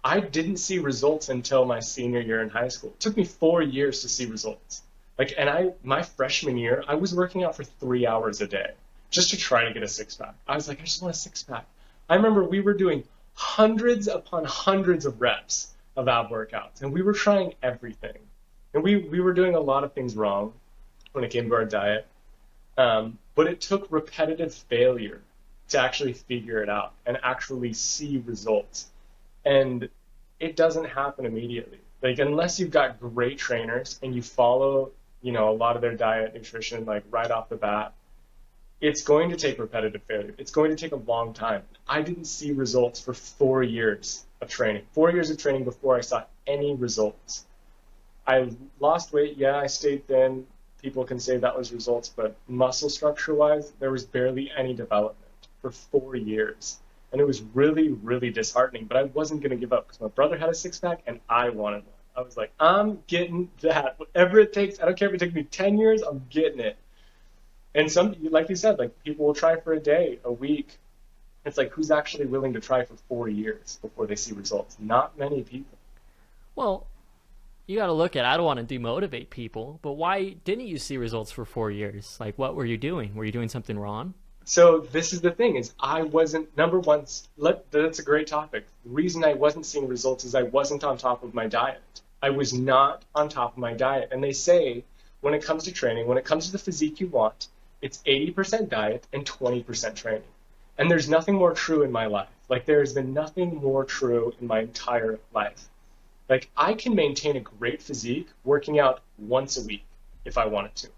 I didn't see results until my senior year in high school. It took me 4 years to see results. Like, and my freshman year, I was working out for 3 hours a day just to try to get a six pack. I was like, I just want a six pack. I remember we were doing hundreds upon hundreds of reps of ab workouts, and we were trying everything. And we were doing a lot of things wrong when it came to our diet. But it took repetitive failure to actually figure it out and actually see results. And it doesn't happen immediately. Like unless you've got great trainers and you follow, a lot of their diet, nutrition, like right off the bat, It's going to take repetitive failure. It's going to take a long time. I didn't see results for 4 years of training. 4 years of training before I saw any results. I lost weight. Yeah, I stayed thin. People can say that was results, but muscle structure wise, there was barely any development for 4 years. And it was really, really disheartening, but I wasn't going to give up because my brother had a six pack and I wanted one. I was like, I'm getting that. Whatever it takes. I don't care if it takes me 10 years, I'm getting it. And some, like you said, like people will try for a day, a week. It's like, who's actually willing to try for 4 years before they see results? Not many people. Well, you got to look at, I don't want to demotivate people, but why didn't you see results for 4 years? Like, what were you doing? Were you doing something wrong? So this is the thing is I wasn't number one. That's a great topic. The reason I wasn't seeing results is I wasn't on top of my diet. I was not on top of my diet. And they say when it comes to training, when it comes to the physique you want, it's 80% diet and 20% training. And there's nothing more true in my life. Like there has been nothing more true in my entire life. Like I can maintain a great physique working out once a week if I wanted to,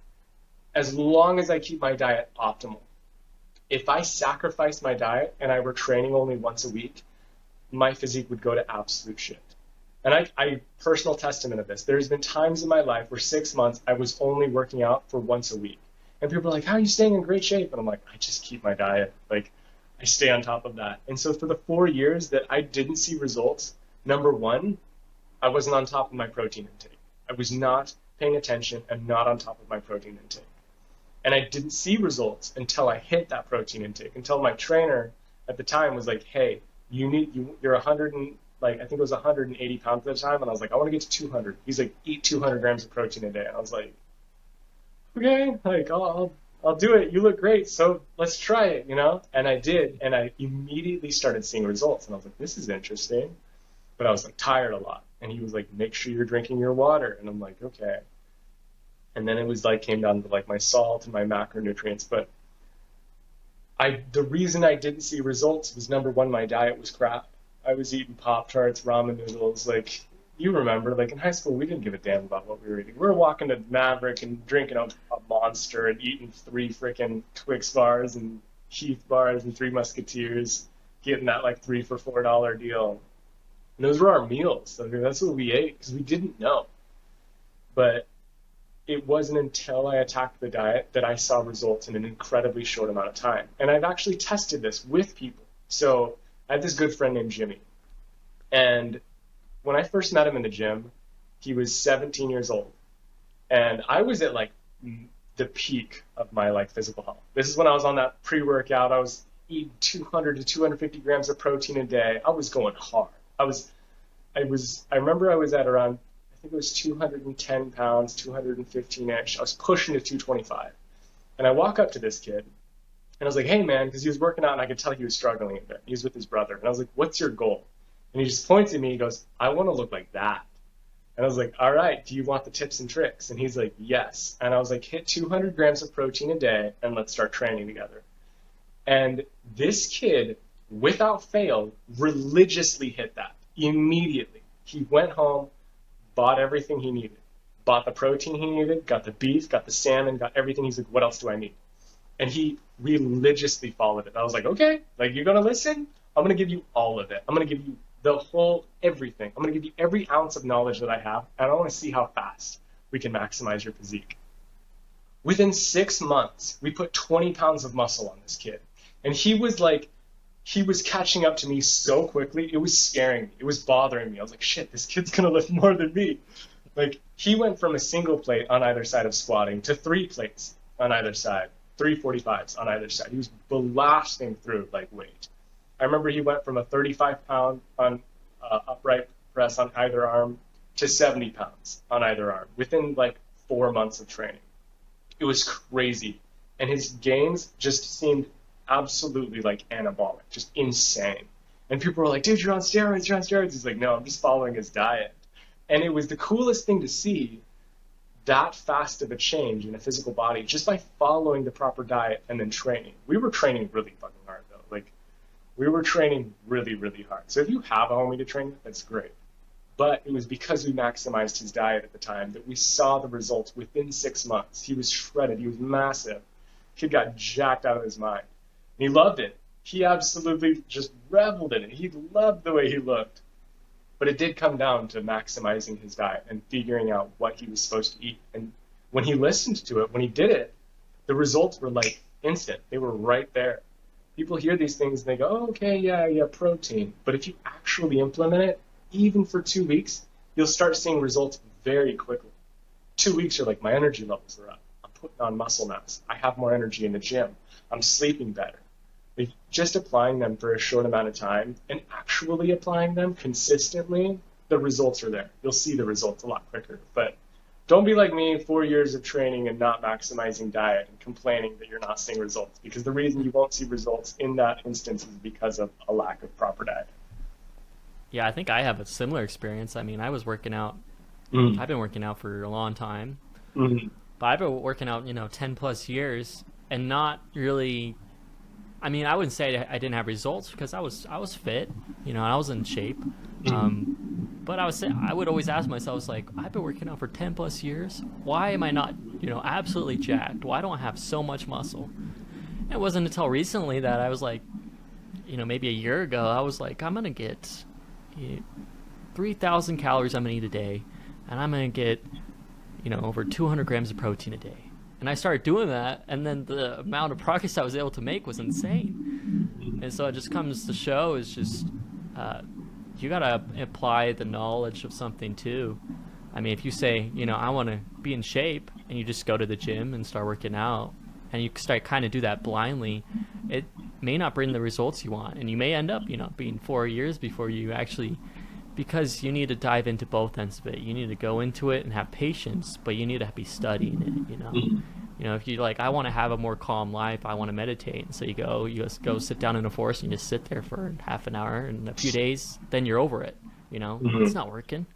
as long as I keep my diet optimal. If I sacrificed my diet and I were training only once a week, my physique would go to absolute shit. And I personal testament of this. There's been times in my life where 6 months I was only working out for once a week. And people are like, how are you staying in great shape? And I'm like, I just keep my diet. Like I stay on top of that. And so for the 4 years that I didn't see results, number one, I wasn't on top of my protein intake. I was not paying attention and not on top of my protein intake. And I didn't see results until I hit that protein intake, until my trainer at the time was like, hey, you're 100 and like, I think it was 180 pounds at the time. And I was like, I want to get to 200. He's like, eat 200 grams of protein a day. And I was like, okay, like I'll do it. You look great. So let's try it, you know? And I did. And I immediately started seeing results. And I was like, this is interesting. But I was like tired a lot. And he was like, make sure you're drinking your water. And I'm like, okay. And then it was like came down to like my salt and my macronutrients. But the reason I didn't see results was number one, my diet was crap. I was eating Pop-Tarts, ramen noodles. Like you remember, like in high school, we didn't give a damn about what we were eating. We were walking to Maverick and drinking a Monster and eating 3 freaking Twix bars and Heath bars and Three Musketeers, getting that like 3 for $4 deal. And those were our meals. I mean, that's what we ate because we didn't know. But it wasn't until I attacked the diet that I saw results in an incredibly short amount of time. And I've actually tested this with people. So I had this good friend named Jimmy. And when I first met him in the gym, he was 17 years old. And I was at like the peak of my like physical health. This is when I was on that pre-workout. I was eating 200 to 250 grams of protein a day. I was going hard. I remember I was at around, I think it was 210 pounds, 215-ish. I was pushing to 225. And I walk up to this kid, and I was like, hey, man, because he was working out, and I could tell he was struggling a bit. He was with his brother. And I was like, what's your goal? And he just points at me. He goes, I want to look like that. And I was like, all right, do you want the tips and tricks? And he's like, yes. And I was like, hit 200 grams of protein a day, and let's start training together. And this kid, without fail, religiously hit that immediately. He went home, bought everything he needed, bought the protein he needed, got the beef, got the salmon, got everything. He's like, what else do I need? And he religiously followed it. I was like, okay, like you're going to listen? I'm going to give you all of it. I'm going to give you the whole everything. I'm going to give you every ounce of knowledge that I have, and I want to see how fast we can maximize your physique. Within 6 months, we put 20 pounds of muscle on this kid. And he was catching up to me so quickly, it was scaring me. It was bothering me. I was like, shit, this kid's going to lift more than me. Like, he went from a single plate on either side of squatting to 3 plates on either side, 345s on either side. He was blasting through, like, weight. I remember he went from a 35-pound on upright press on either arm to 70 pounds on either arm within, like, 4 months of training. It was crazy. And his gains just seemed absolutely like anabolic, just insane. And people were like, dude, you're on steroids, you're on steroids. He's like, no, I'm just following his diet. And it was the coolest thing to see that fast of a change in a physical body just by following the proper diet and then training. We were training really fucking hard though. Like we were training really, really hard. So if you have a homie to train with, that's great. But it was because we maximized his diet at the time that we saw the results within 6 months. He was shredded. He was massive. Kid got jacked out of his mind. And he loved it. He absolutely just reveled in it. He loved the way he looked. But it did come down to maximizing his diet and figuring out what he was supposed to eat. And when he listened to it, when he did it, the results were like instant. They were right there. People hear these things and they go, oh, okay, yeah, protein. But if you actually implement it, even for 2 weeks, you'll start seeing results very quickly. 2 weeks, you're like, my energy levels are up. I'm putting on muscle mass. I have more energy in the gym. I'm sleeping better. If just applying them for a short amount of time and actually applying them consistently, the results are there. You'll see the results a lot quicker. But don't be like me, 4 years of training and not maximizing diet and complaining that you're not seeing results, because the reason you won't see results in that instance is because of a lack of proper diet. Yeah, I think I have a similar experience. I mean, I was working out. Mm. I've been working out for a long time, Mm. but I've been working out, 10 plus years and not really. I mean, I wouldn't say I didn't have results because I was fit, and I was in shape. But I would always ask myself, I was like, I've been working out for 10 plus years. Why am I not, absolutely jacked? Why don't I have so much muscle? And it wasn't until recently that I was like, maybe a year ago, I was like, I'm gonna get 3,000 calories I'm gonna eat a day, and I'm gonna get, over 200 grams of protein a day. And I started doing that, and then the amount of progress I was able to make was insane. And so it just comes to show is just you gotta apply the knowledge of something too. I mean, if you say, I want to be in shape, and you just go to the gym and start working out, and you start kind of do that blindly, it may not bring the results you want, and you may end up, being 4 years before you actually, because you need to dive into both ends of it. You need to go into it and have patience, but you need to be studying it. If you like, I want to have a more calm life, I want to meditate, and so you just go sit down in a forest and you just sit there for half an hour, and a few days, then you're over it. It's not working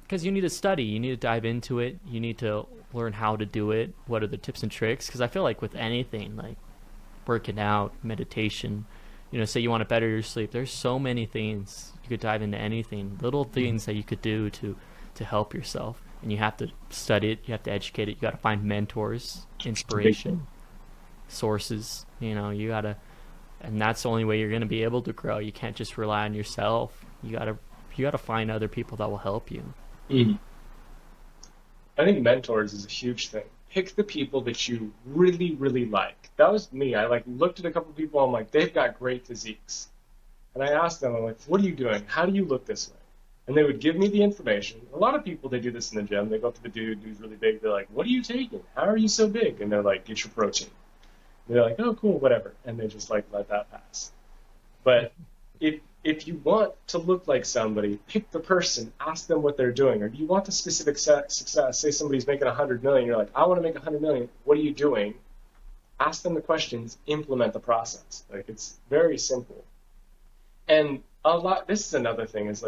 because you need to study, you need to dive into it, you need to learn how to do it. What are the tips and tricks? Because I feel like with anything, like working out, meditation, say you want to better your sleep, there's so many things you could dive into, anything, little things that you could do to help yourself. And you have to study it, you have to educate it, you got to find mentors, inspiration, sources, you got to, and that's the only way you're going to be able to grow. You can't just rely on yourself. You got to find other people that will help you. Mm. I think mentors is a huge thing. Pick the people that you really, really like. That was me. I looked at a couple of people, I'm like, they've got great physiques. And I asked them, I'm like, what are you doing? How do you look this way? And they would give me the information. A lot of people, they do this in the gym. They go up to the dude who's really big. They're like, what are you taking? How are you so big? And they're like, get your protein. And they're like, oh, cool, whatever. And they just let that pass. But if you want to look like somebody, pick the person, ask them what they're doing. Or do you want a specific success? Say somebody's making 100 million. You're like, I want to make 100 million. What are you doing? Ask them the questions, implement the process. It's very simple. And this is another thing, is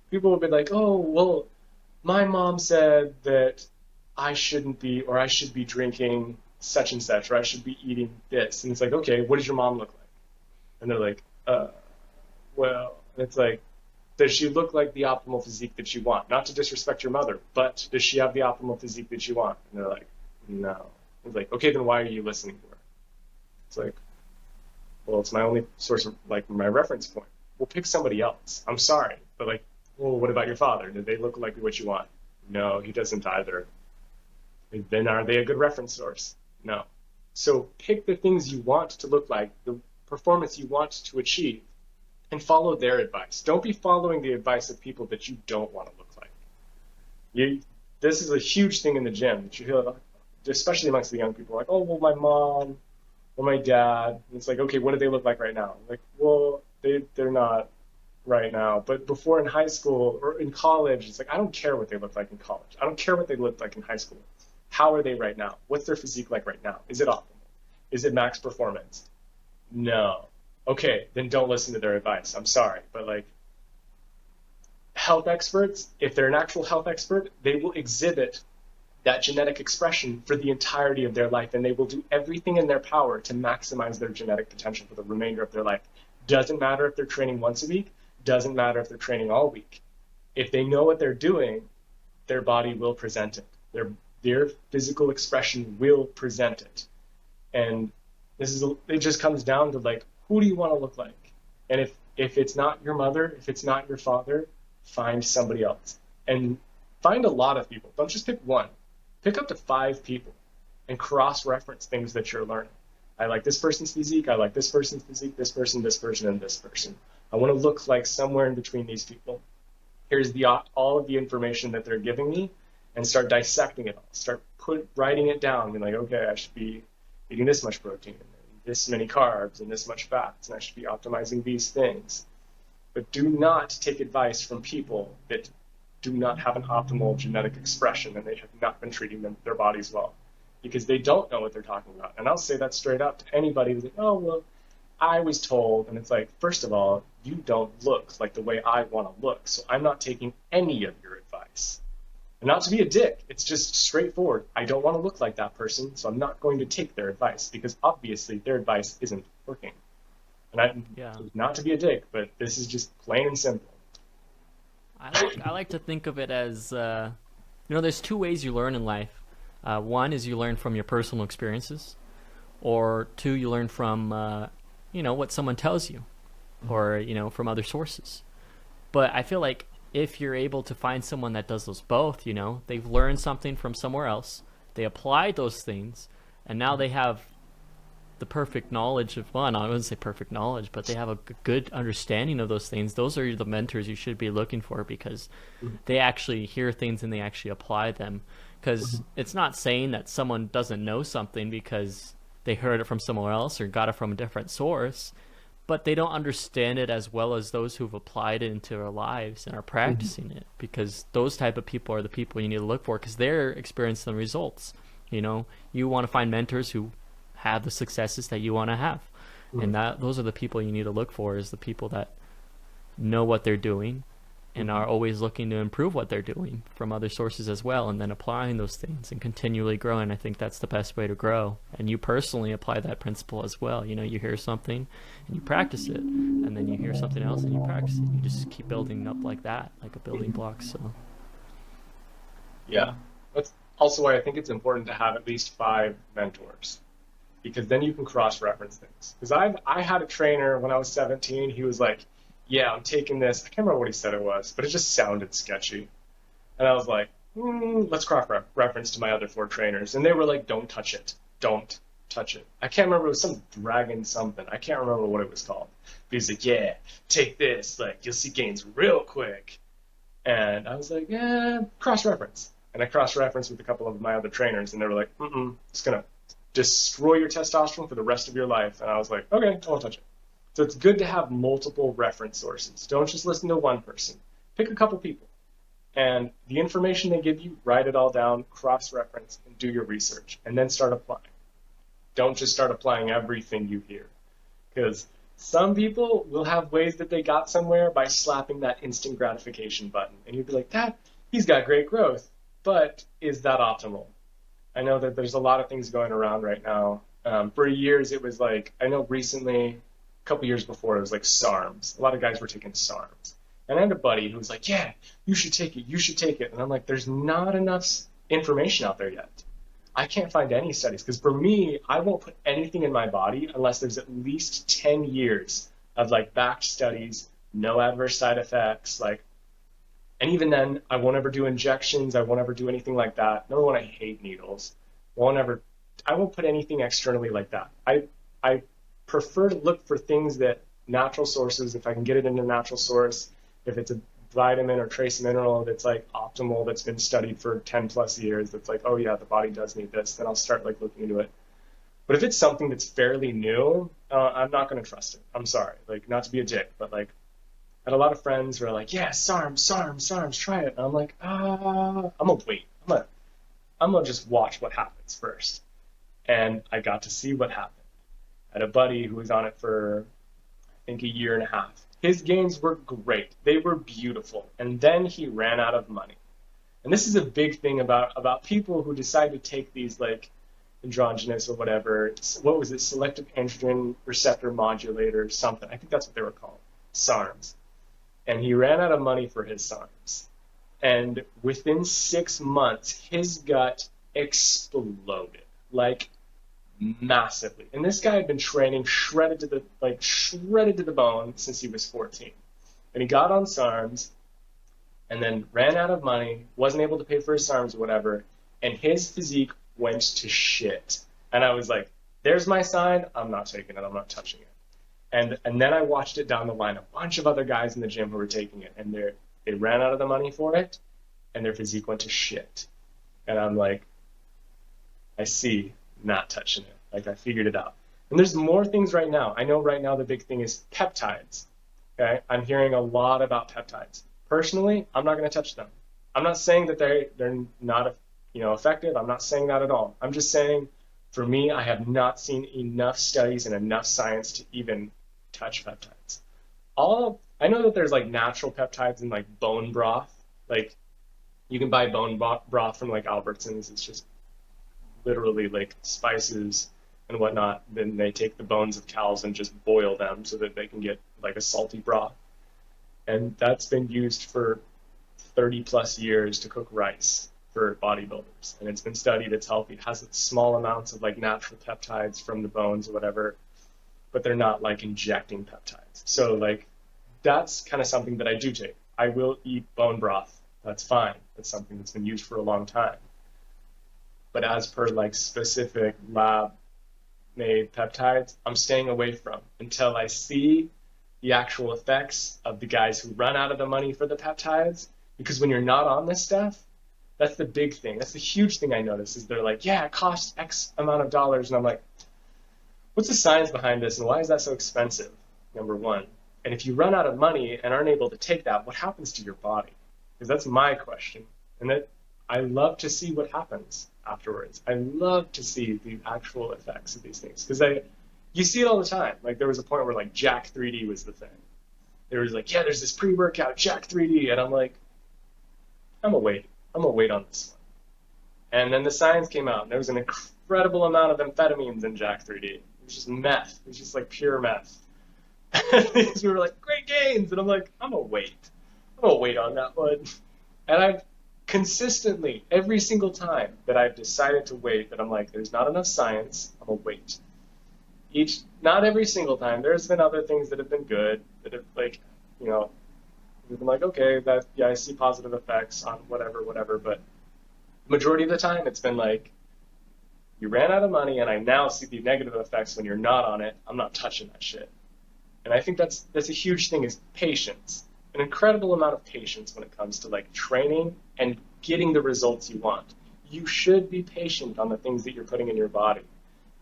people will be like, oh, well, my mom said that I shouldn't be, or I should be drinking such and such, or I should be eating this. And it's like, okay, what does your mom look like? And they're like, well, and it's like, does she look like the optimal physique that you want? Not to disrespect your mother, but does she have the optimal physique that you want? And they're like, no. It's like, okay, then why are you listening to her? It's like, well, it's my only source of, my reference point. Well, pick somebody else. I'm sorry, but well, what about your father? Did they look like what you want? No, he doesn't either. Then are they a good reference source? No. So pick the things you want to look like, the performance you want to achieve, and follow their advice. Don't be following the advice of people that you don't want to look like. This is a huge thing in the gym that you hear, especially amongst the young people, like, oh, well, my mom or my dad. And it's like, okay, what do they look like right now? Like, well, they're not right now. But before, in high school or in college, it's like, I don't care what they look like in college. I don't care what they looked like in high school. How are they right now? What's their physique like right now? Is it optimal? Is it max performance? No. Okay, then don't listen to their advice. I'm sorry, but health experts, if they're an actual health expert, they will exhibit that genetic expression for the entirety of their life, and they will do everything in their power to maximize their genetic potential for the remainder of their life. Doesn't matter if they're training once a week, doesn't matter if they're training all week. If they know what they're doing, their body will present it. Their physical expression will present it. And it just comes down to like, who do you want to look like? And if it's not your mother, if it's not your father, find somebody else. And find a lot of people. Don't just pick one. Pick up to 5 people and cross-reference things that you're learning. I like this person's physique, I like this person's physique, this person, and this person. I want to look like somewhere in between these people. Here's all of the information that they're giving me, and start dissecting it all. Start writing it down. Be like, okay, I should be eating this much protein, and this many carbs, and this much fats, and I should be optimizing these things. But do not take advice from people that do not have an optimal genetic expression and they have not been treating their bodies well, because they don't know what they're talking about. And I'll say that straight up to anybody who's like, oh, well, I was told. And it's like, first of all, you don't look like the way I want to look, so I'm not taking any of your advice. And not to be a dick, it's just straightforward. I don't want to look like that person, so I'm not going to take their advice, because obviously their advice isn't working. And Yeah. not to be a dick, but this is just plain and simple. I like to think of it as there's two ways you learn in life. One is you learn from your personal experiences, or two, you learn from what someone tells you, or from other sources. But I feel like if you're able to find someone that does those both, they've learned something from somewhere else, they applied those things, and now they have the perfect knowledge of, well, I wouldn't say perfect knowledge, but they have a good understanding of those things. Those are the mentors you should be looking for, because they actually hear things and they actually apply them. Because it's not saying that someone doesn't know something because they heard it from somewhere else or got it from a different source, but they don't understand it as well as those who've applied it into their lives and are practicing it. Because those type of people are the people you need to look for, because they're experiencing the results. You want to find mentors who have the successes that you want to have, and those are the people you need to look for, is the people that know what they're doing and are always looking to improve what they're doing from other sources as well, and then applying those things and continually growing. I think that's the best way to grow. And you personally apply that principle as well. You hear something and you practice it, and then you hear something else and you practice it. You just keep building up like that, like a building block. So Yeah. That's also why I think it's important to have at least 5 mentors, because then you can cross-reference things. Because I had a trainer when I was 17. He was like, yeah, I'm taking this. I can't remember what he said it was, but it just sounded sketchy. And I was like, let's cross-reference to my other 4 trainers. And they were like, don't touch it. Don't touch it. I can't remember. It was some dragon something. I can't remember what it was called. But he's like, yeah, take this. Like, you'll see gains real quick. And I was like, yeah, cross-reference. And I cross-referenced with a couple of my other trainers, and they were like, it's going to destroy your testosterone for the rest of your life. And I was like, okay, I won't touch it. So it's good to have multiple reference sources. Don't just listen to one person. Pick a couple people. And the information they give you, write it all down, cross-reference, and do your research. And then start applying. Don't just start applying everything you hear. Because some people will have ways that they got somewhere by slapping that instant gratification button. And you'd be like, he's got great growth. But is that optimal? I know that there's a lot of things going around right now. For years, it was like, I know recently, a couple years before, it was like SARMs. A lot of guys were taking SARMs. And I had a buddy who was like, yeah, you should take it, you should take it. And I'm like, there's not enough information out there yet. I can't find any studies. Because for me, I won't put anything in my body unless there's at least 10 years of like backed studies, no adverse side effects, and even then, I won't ever do injections. I won't ever do anything like that. Number one, I hate needles. I won't put anything externally like that. I prefer to look for things that natural sources, if I can get it in a natural source, if it's a vitamin or trace mineral that's like optimal, that's been studied for 10 plus years, that's like, oh yeah, the body does need this, then I'll start like looking into it. But if it's something that's fairly new, I'm not going to trust it. I'm sorry. Like, not to be a dick, but like, I had a lot of friends who are like, yeah, SARMs, try it. And I'm like, I'm gonna wait. I'm gonna just watch what happens first. And I got to see what happened. I had a buddy who was on it for, I think, a year and a half. His gains were great. They were beautiful. And then he ran out of money. And this is a big thing about people who decide to take these like androgynous or whatever. What was it? Selective androgen receptor modulator, something. I think that's what they were called. SARMs. And he ran out of money for his SARMs. And within 6 months, his gut exploded. Like, massively. And this guy had been training shredded to the bone since he was 14. And he got on SARMs and then ran out of money, wasn't able to pay for his SARMs or whatever, and his physique went to shit. And I was like, there's my sign. I'm not taking it. I'm not touching it. And then I watched it down the line, a bunch of other guys in the gym who were taking it, and they ran out of the money for it, and their physique went to shit. And I'm like, I see, not touching it. Like, I figured it out. And there's more things right now. I know right now the big thing is peptides. Okay, I'm hearing a lot about peptides. Personally, I'm not going to touch them. I'm not saying that they're not effective. I'm not saying that at all. I'm just saying, for me, I have not seen enough studies and enough science to even touch peptides. I know that there's like natural peptides in like bone broth. Like you can buy bone broth from like Albertsons. It's just literally like spices and whatnot. Then they take the bones of cows and just boil them so that they can get like a salty broth. And that's been used for 30 plus years to cook rice for bodybuilders. And it's been studied, it's healthy. It has small amounts of like natural peptides from the bones or whatever, but they're not like injecting peptides. So like that's kind of something that I do take. I will eat bone broth. That's fine. That's something that's been used for a long time. But as per like specific lab made peptides, I'm staying away from until I see the actual effects of the guys who run out of the money for the peptides. Because when you're not on this stuff, that's the big thing. That's the huge thing I notice is they're like, yeah, it costs X amount of dollars. And I'm like, what's the science behind this? And why is that so expensive? Number one. And if you run out of money and aren't able to take that, what happens to your body? Because that's my question. And that I love to see what happens afterwards. I love to see the actual effects of these things. Because you see it all the time. Like there was a point where like Jack 3D was the thing. There was like, yeah, there's this pre-workout Jack 3D. And I'm like, I'm gonna wait on this one. And then the science came out, and there was an incredible amount of amphetamines in Jack 3D. It was just meth. It was just like pure meth. We were like, great gains. And I'm like, I'm gonna wait. I'm gonna wait on that one. And I've consistently, every single time that I've decided to wait, that I'm like, there's not enough science, I'm gonna wait. Not every single time. There's been other things that have been good, that have like, we've been like, okay, I see positive effects on whatever, but the majority of the time it's been like, you ran out of money and I now see the negative effects when you're not on it. I'm not touching that shit. And I think that's a huge thing is patience. An incredible amount of patience when it comes to like training and getting the results you want. You should be patient on the things that you're putting in your body.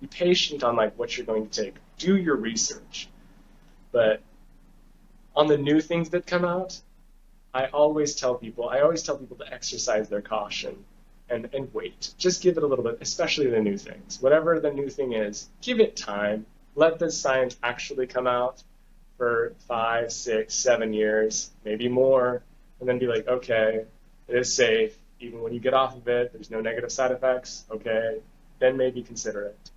Be patient on like what you're going to take. Do your research. But on the new things that come out, I always tell people to exercise their caution and wait. Just give it a little bit, especially the new things. Whatever the new thing is, give it time. Let the science actually come out for 5, 6, 7 years, maybe more, and then be like, okay, it is safe. Even when you get off of it, there's no negative side effects. Okay, then maybe consider it.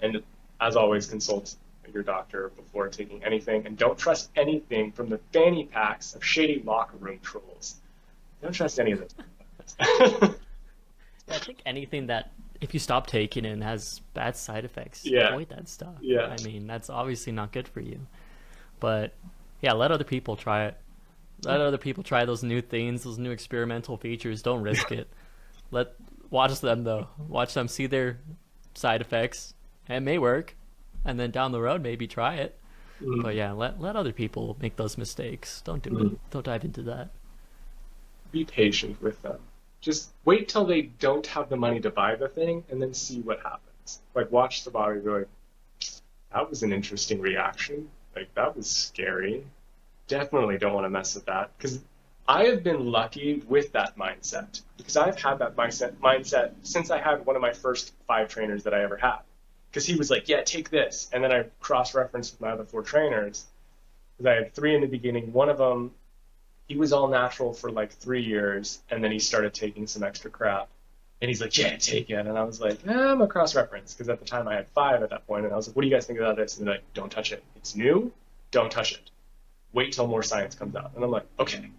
And as always, consult your doctor before taking anything, and don't trust anything from the fanny packs of shady locker room trolls. Don't trust any of those. I think anything that if you stop taking it and has bad side effects, Yeah. avoid that stuff. Yeah. I mean, that's obviously not good for you. But yeah, let other people try it. Let other people try those new things, those new experimental features. Don't risk it. Watch them though. Watch them see their side effects. It may work, and then down the road maybe try it. Mm. But yeah, let other people make those mistakes. Don't do it. Don't dive into that. Be patient with them. Just wait till they don't have the money to buy the thing, and then see what happens. Like watch the body go like, that was an interesting reaction. Like that was scary. Definitely don't want to mess with that because I have been lucky with that mindset because I've had that mindset since I had one of my first 5 trainers that I ever had. Because he was like, yeah, take this. And then I cross-referenced with my other 4 trainers because I had 3 in the beginning. One of them, he was all natural for like 3 years, and then he started taking some extra crap. And he's like, yeah, take it. And I was like, I'm going to cross-reference because at the time I had 5 at that point. And I was like, what do you guys think about this? And they're like, don't touch it. It's new. Don't touch it. Wait till more science comes out. And I'm like, okay.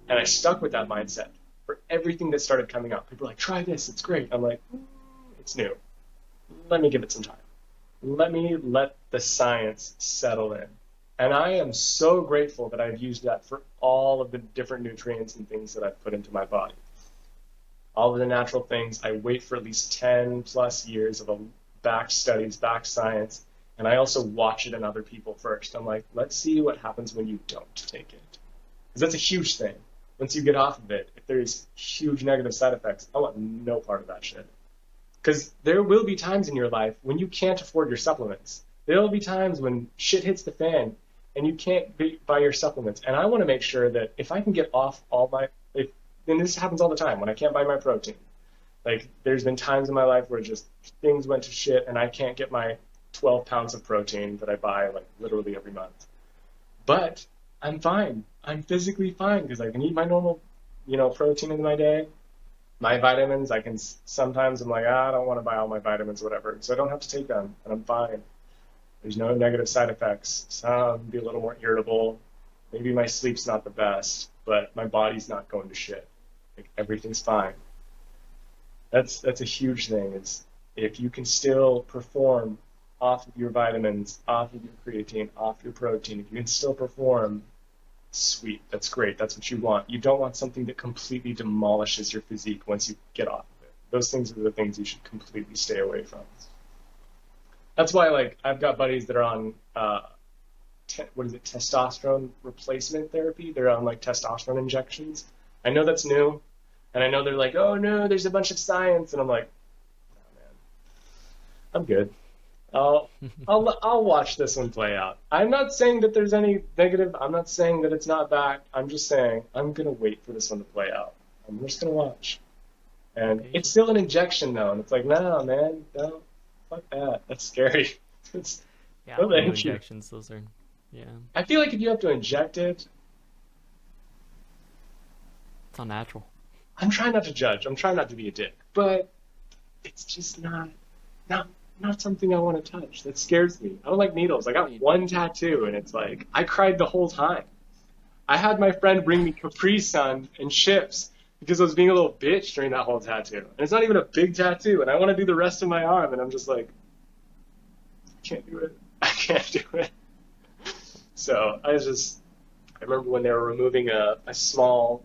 And I stuck with that mindset for everything that started coming out. People were like, try this. It's great. I'm like, it's new. let me give it some time. Let the science settle in. And I am so grateful that I've used that for all of the different nutrients and things that I've put into my body. All of the natural things. I wait for at least 10 plus years of a back studies, back science, and I also watch it in other people first. I'm like, let's see what happens when you don't take it. Because that's a huge thing. Once you get off of it, if there's huge negative side effects, I want no part of that shit. Because there will be times in your life when you can't afford your supplements. There will be times when shit hits the fan and you can't buy your supplements. And I want to make sure that if I can get off all my, and this happens all the time when I can't buy my protein. Like there's been times in my life where just things went to shit and I can't get my 12 pounds of protein that I buy like literally every month. But I'm fine. I'm physically fine because I can eat my normal, protein in my day. My vitamins, I can sometimes I'm like, I don't want to buy all my vitamins, whatever. So I don't have to take them, and I'm fine. There's no negative side effects. Some be a little more irritable. Maybe my sleep's not the best, but my body's not going to shit. Like everything's fine. That's a huge thing. Is if you can still perform off of your vitamins, off of your creatine, off your protein, if you can still perform, sweet, that's great. That's what you want. You don't want something that completely demolishes your physique once you get off of it. Those things are the things you should completely stay away from. That's why, like, I've got buddies that are on testosterone replacement therapy. They're on like testosterone injections. I know that's new, and I know they're like, oh no, there's a bunch of science, and I'm like, oh man, I'm good. I'll watch this one play out. I'm not saying that there's any negative. I'm not saying that it's not back. I'm just saying I'm gonna wait for this one to play out. I'm just gonna watch. And it's still an injection though, and it's like, no, man, don't fuck that. That's scary. It's, Yeah, no, no thank you. injections. Those are, yeah, I feel like if you have to inject it, it's unnatural. I'm trying not to judge. I'm trying not to be a dick, but it's just not not something I want to touch. That scares me. I don't like needles. I got one tattoo, and it's like I cried the whole time. I had my friend bring me Capri Sun and chips because I was being a little bitch during that whole tattoo. And it's not even a big tattoo, and I want to do the rest of my arm, and I'm just like, I can't do it. I can't do it. So I remember when they were removing a small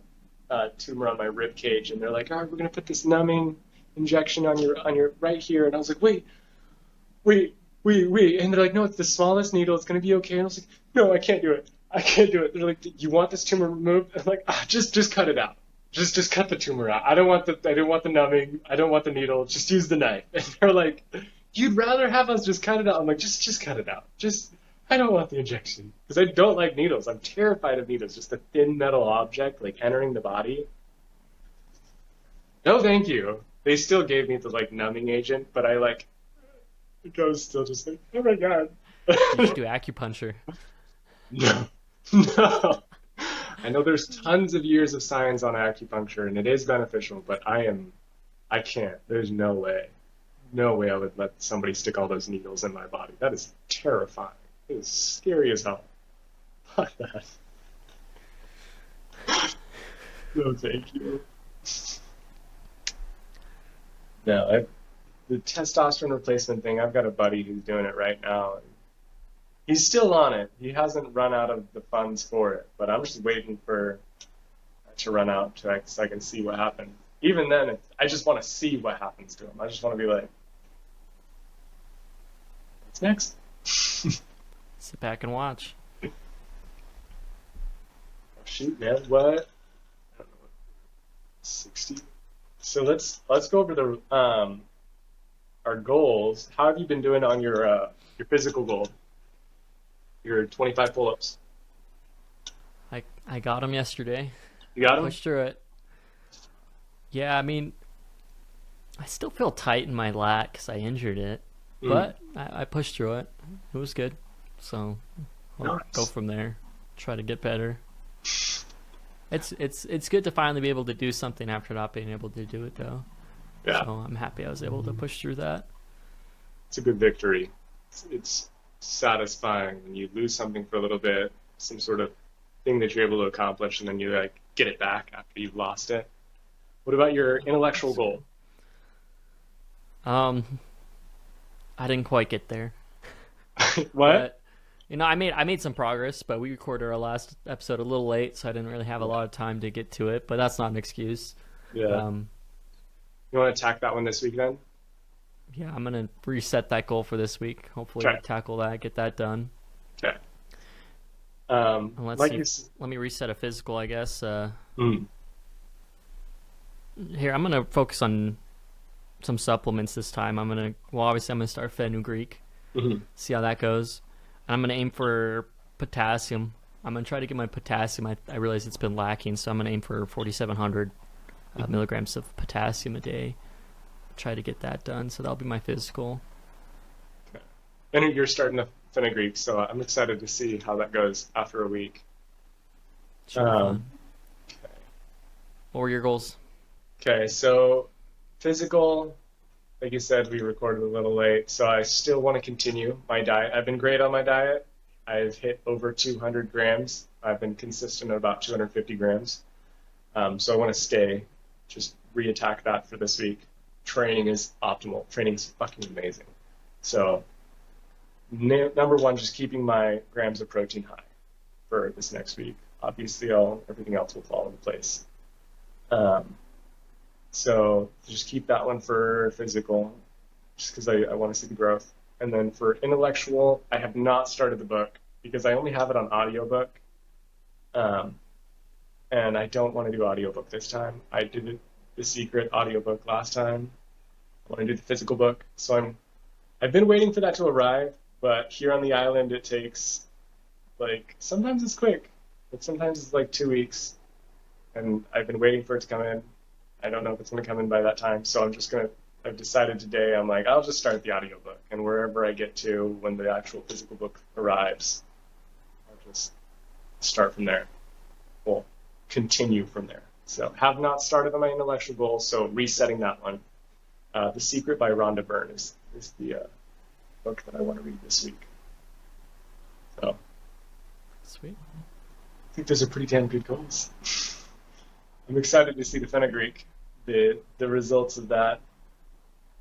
tumor on my rib cage, and they're like, all right, we're gonna put this numbing injection on your right here, and I was like, wait, and they're like, no, it's the smallest needle, it's gonna be okay, and I was like, no, I can't do it, I can't do it. They're like, you want this tumor removed? I'm like, just cut it out, just cut the tumor out. I don't want the numbing, I don't want the needle, just use the knife. And they're like, you'd rather have us just cut it out? I'm like, just cut it out, just. I don't want the injection because I don't like needles. I'm terrified of needles. Just a thin metal object like entering the body. No, thank you. They still gave me the like numbing agent, but I was still just like, oh my god. You should do acupuncture. No, no. I know there's tons of years of science on acupuncture and it is beneficial, but I can't. There's no way. No way I would let somebody stick all those needles in my body. That is terrifying. It is scary as hell. Fuck that. No, thank you. No, the testosterone replacement thing, I've got a buddy who's doing it right now. And he's still on it. He hasn't run out of the funds for it, but I'm just waiting for it to run out so I can see what happens. Even then, I just want to see what happens to him. I just want to be like, what's next? Sit back and watch. Oh, shoot, man, what? I don't know, 60. So let's go over the our goals. How have you been doing on your physical goal? Your 25 pull-ups. I got them yesterday. You got them? Pushed through it. Yeah, I mean, I still feel tight in my lat because I injured it, but I pushed through it. It was good. So I'll go from there. Try to get better. It's good to finally be able to do something after not being able to do it though. Yeah. So I'm happy I was able to push through that. It's a good victory. It's satisfying when you lose something for a little bit, some sort of thing that you're able to accomplish, and then you like get it back after you've lost it. What about your intellectual goal? I didn't quite get there, What? but I made some progress. But we recorded our last episode a little late, so I didn't really have a Yeah. lot of time to get to it. But that's not an excuse. Yeah. Um, You want to attack that one this week then? yeah, I'm gonna reset that goal for this week. Okay. Hopefully, tackle that, get that done. Okay. And let's Like see. you. Let me reset a physical, I guess. Mm, Here, I'm gonna focus on some supplements this time. Obviously, I'm gonna start fenugreek, mhm, see how that goes, and I'm gonna aim for potassium. I'm gonna try to get my potassium. I realize it's been lacking, so I'm gonna aim for 4,700 mhm. milligrams of potassium a day. Try to get that done. So that'll be my physical. Okay. And you're starting the fenugreek, so I'm excited to see how that goes after a week. Should be Um, fun. What were your goals? okay, so physical, like you said, we recorded a little late, so I still want to continue my diet. I've been great on my diet. I've hit over 200 grams. I've been consistent at about 250 grams. So I want to just reattack that for this week. Training is optimal. Training's fucking amazing. So number one, just keeping my grams of protein high for this next week. Obviously, everything else will fall into place. Um, so just keep that one for physical, just because I want to see the growth. And then for intellectual, I have not started the book because I only have it on audiobook. Um, and I don't want to do audiobook this time. I did the secret audiobook last time. I want to do the physical book. So I've been waiting for that to arrive, but here on the island it takes like sometimes it's quick, but sometimes it's like 2 weeks, and I've been waiting for it to come in. I don't know if it's going to come in by that time, so I've decided today, I'm like, I'll just start the audiobook, and wherever I get to when the actual physical book arrives, I'll just start from there. Well, continue from there. So have not started on my intellectual goal, so resetting that one. The Secret by Rhonda Byrne is the book that I want to read this week. So I Sweet. think those are pretty damn good goals. I'm excited to see the fenugreek, the results of that.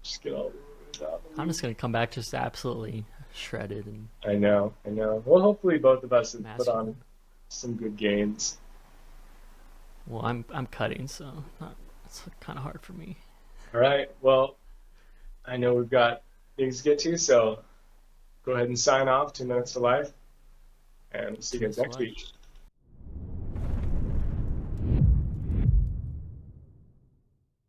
Just get all the way out. I'm just gonna come back just absolutely shredded and I know, I know. Well, hopefully both of us have put on masculine. some good gains. Well, I'm cutting, so it's kind of hard for me. All right. Well, I know we've got things to get to, so go ahead and sign off. 2 minutes to life, and we'll see you guys Thanks a next lot. week.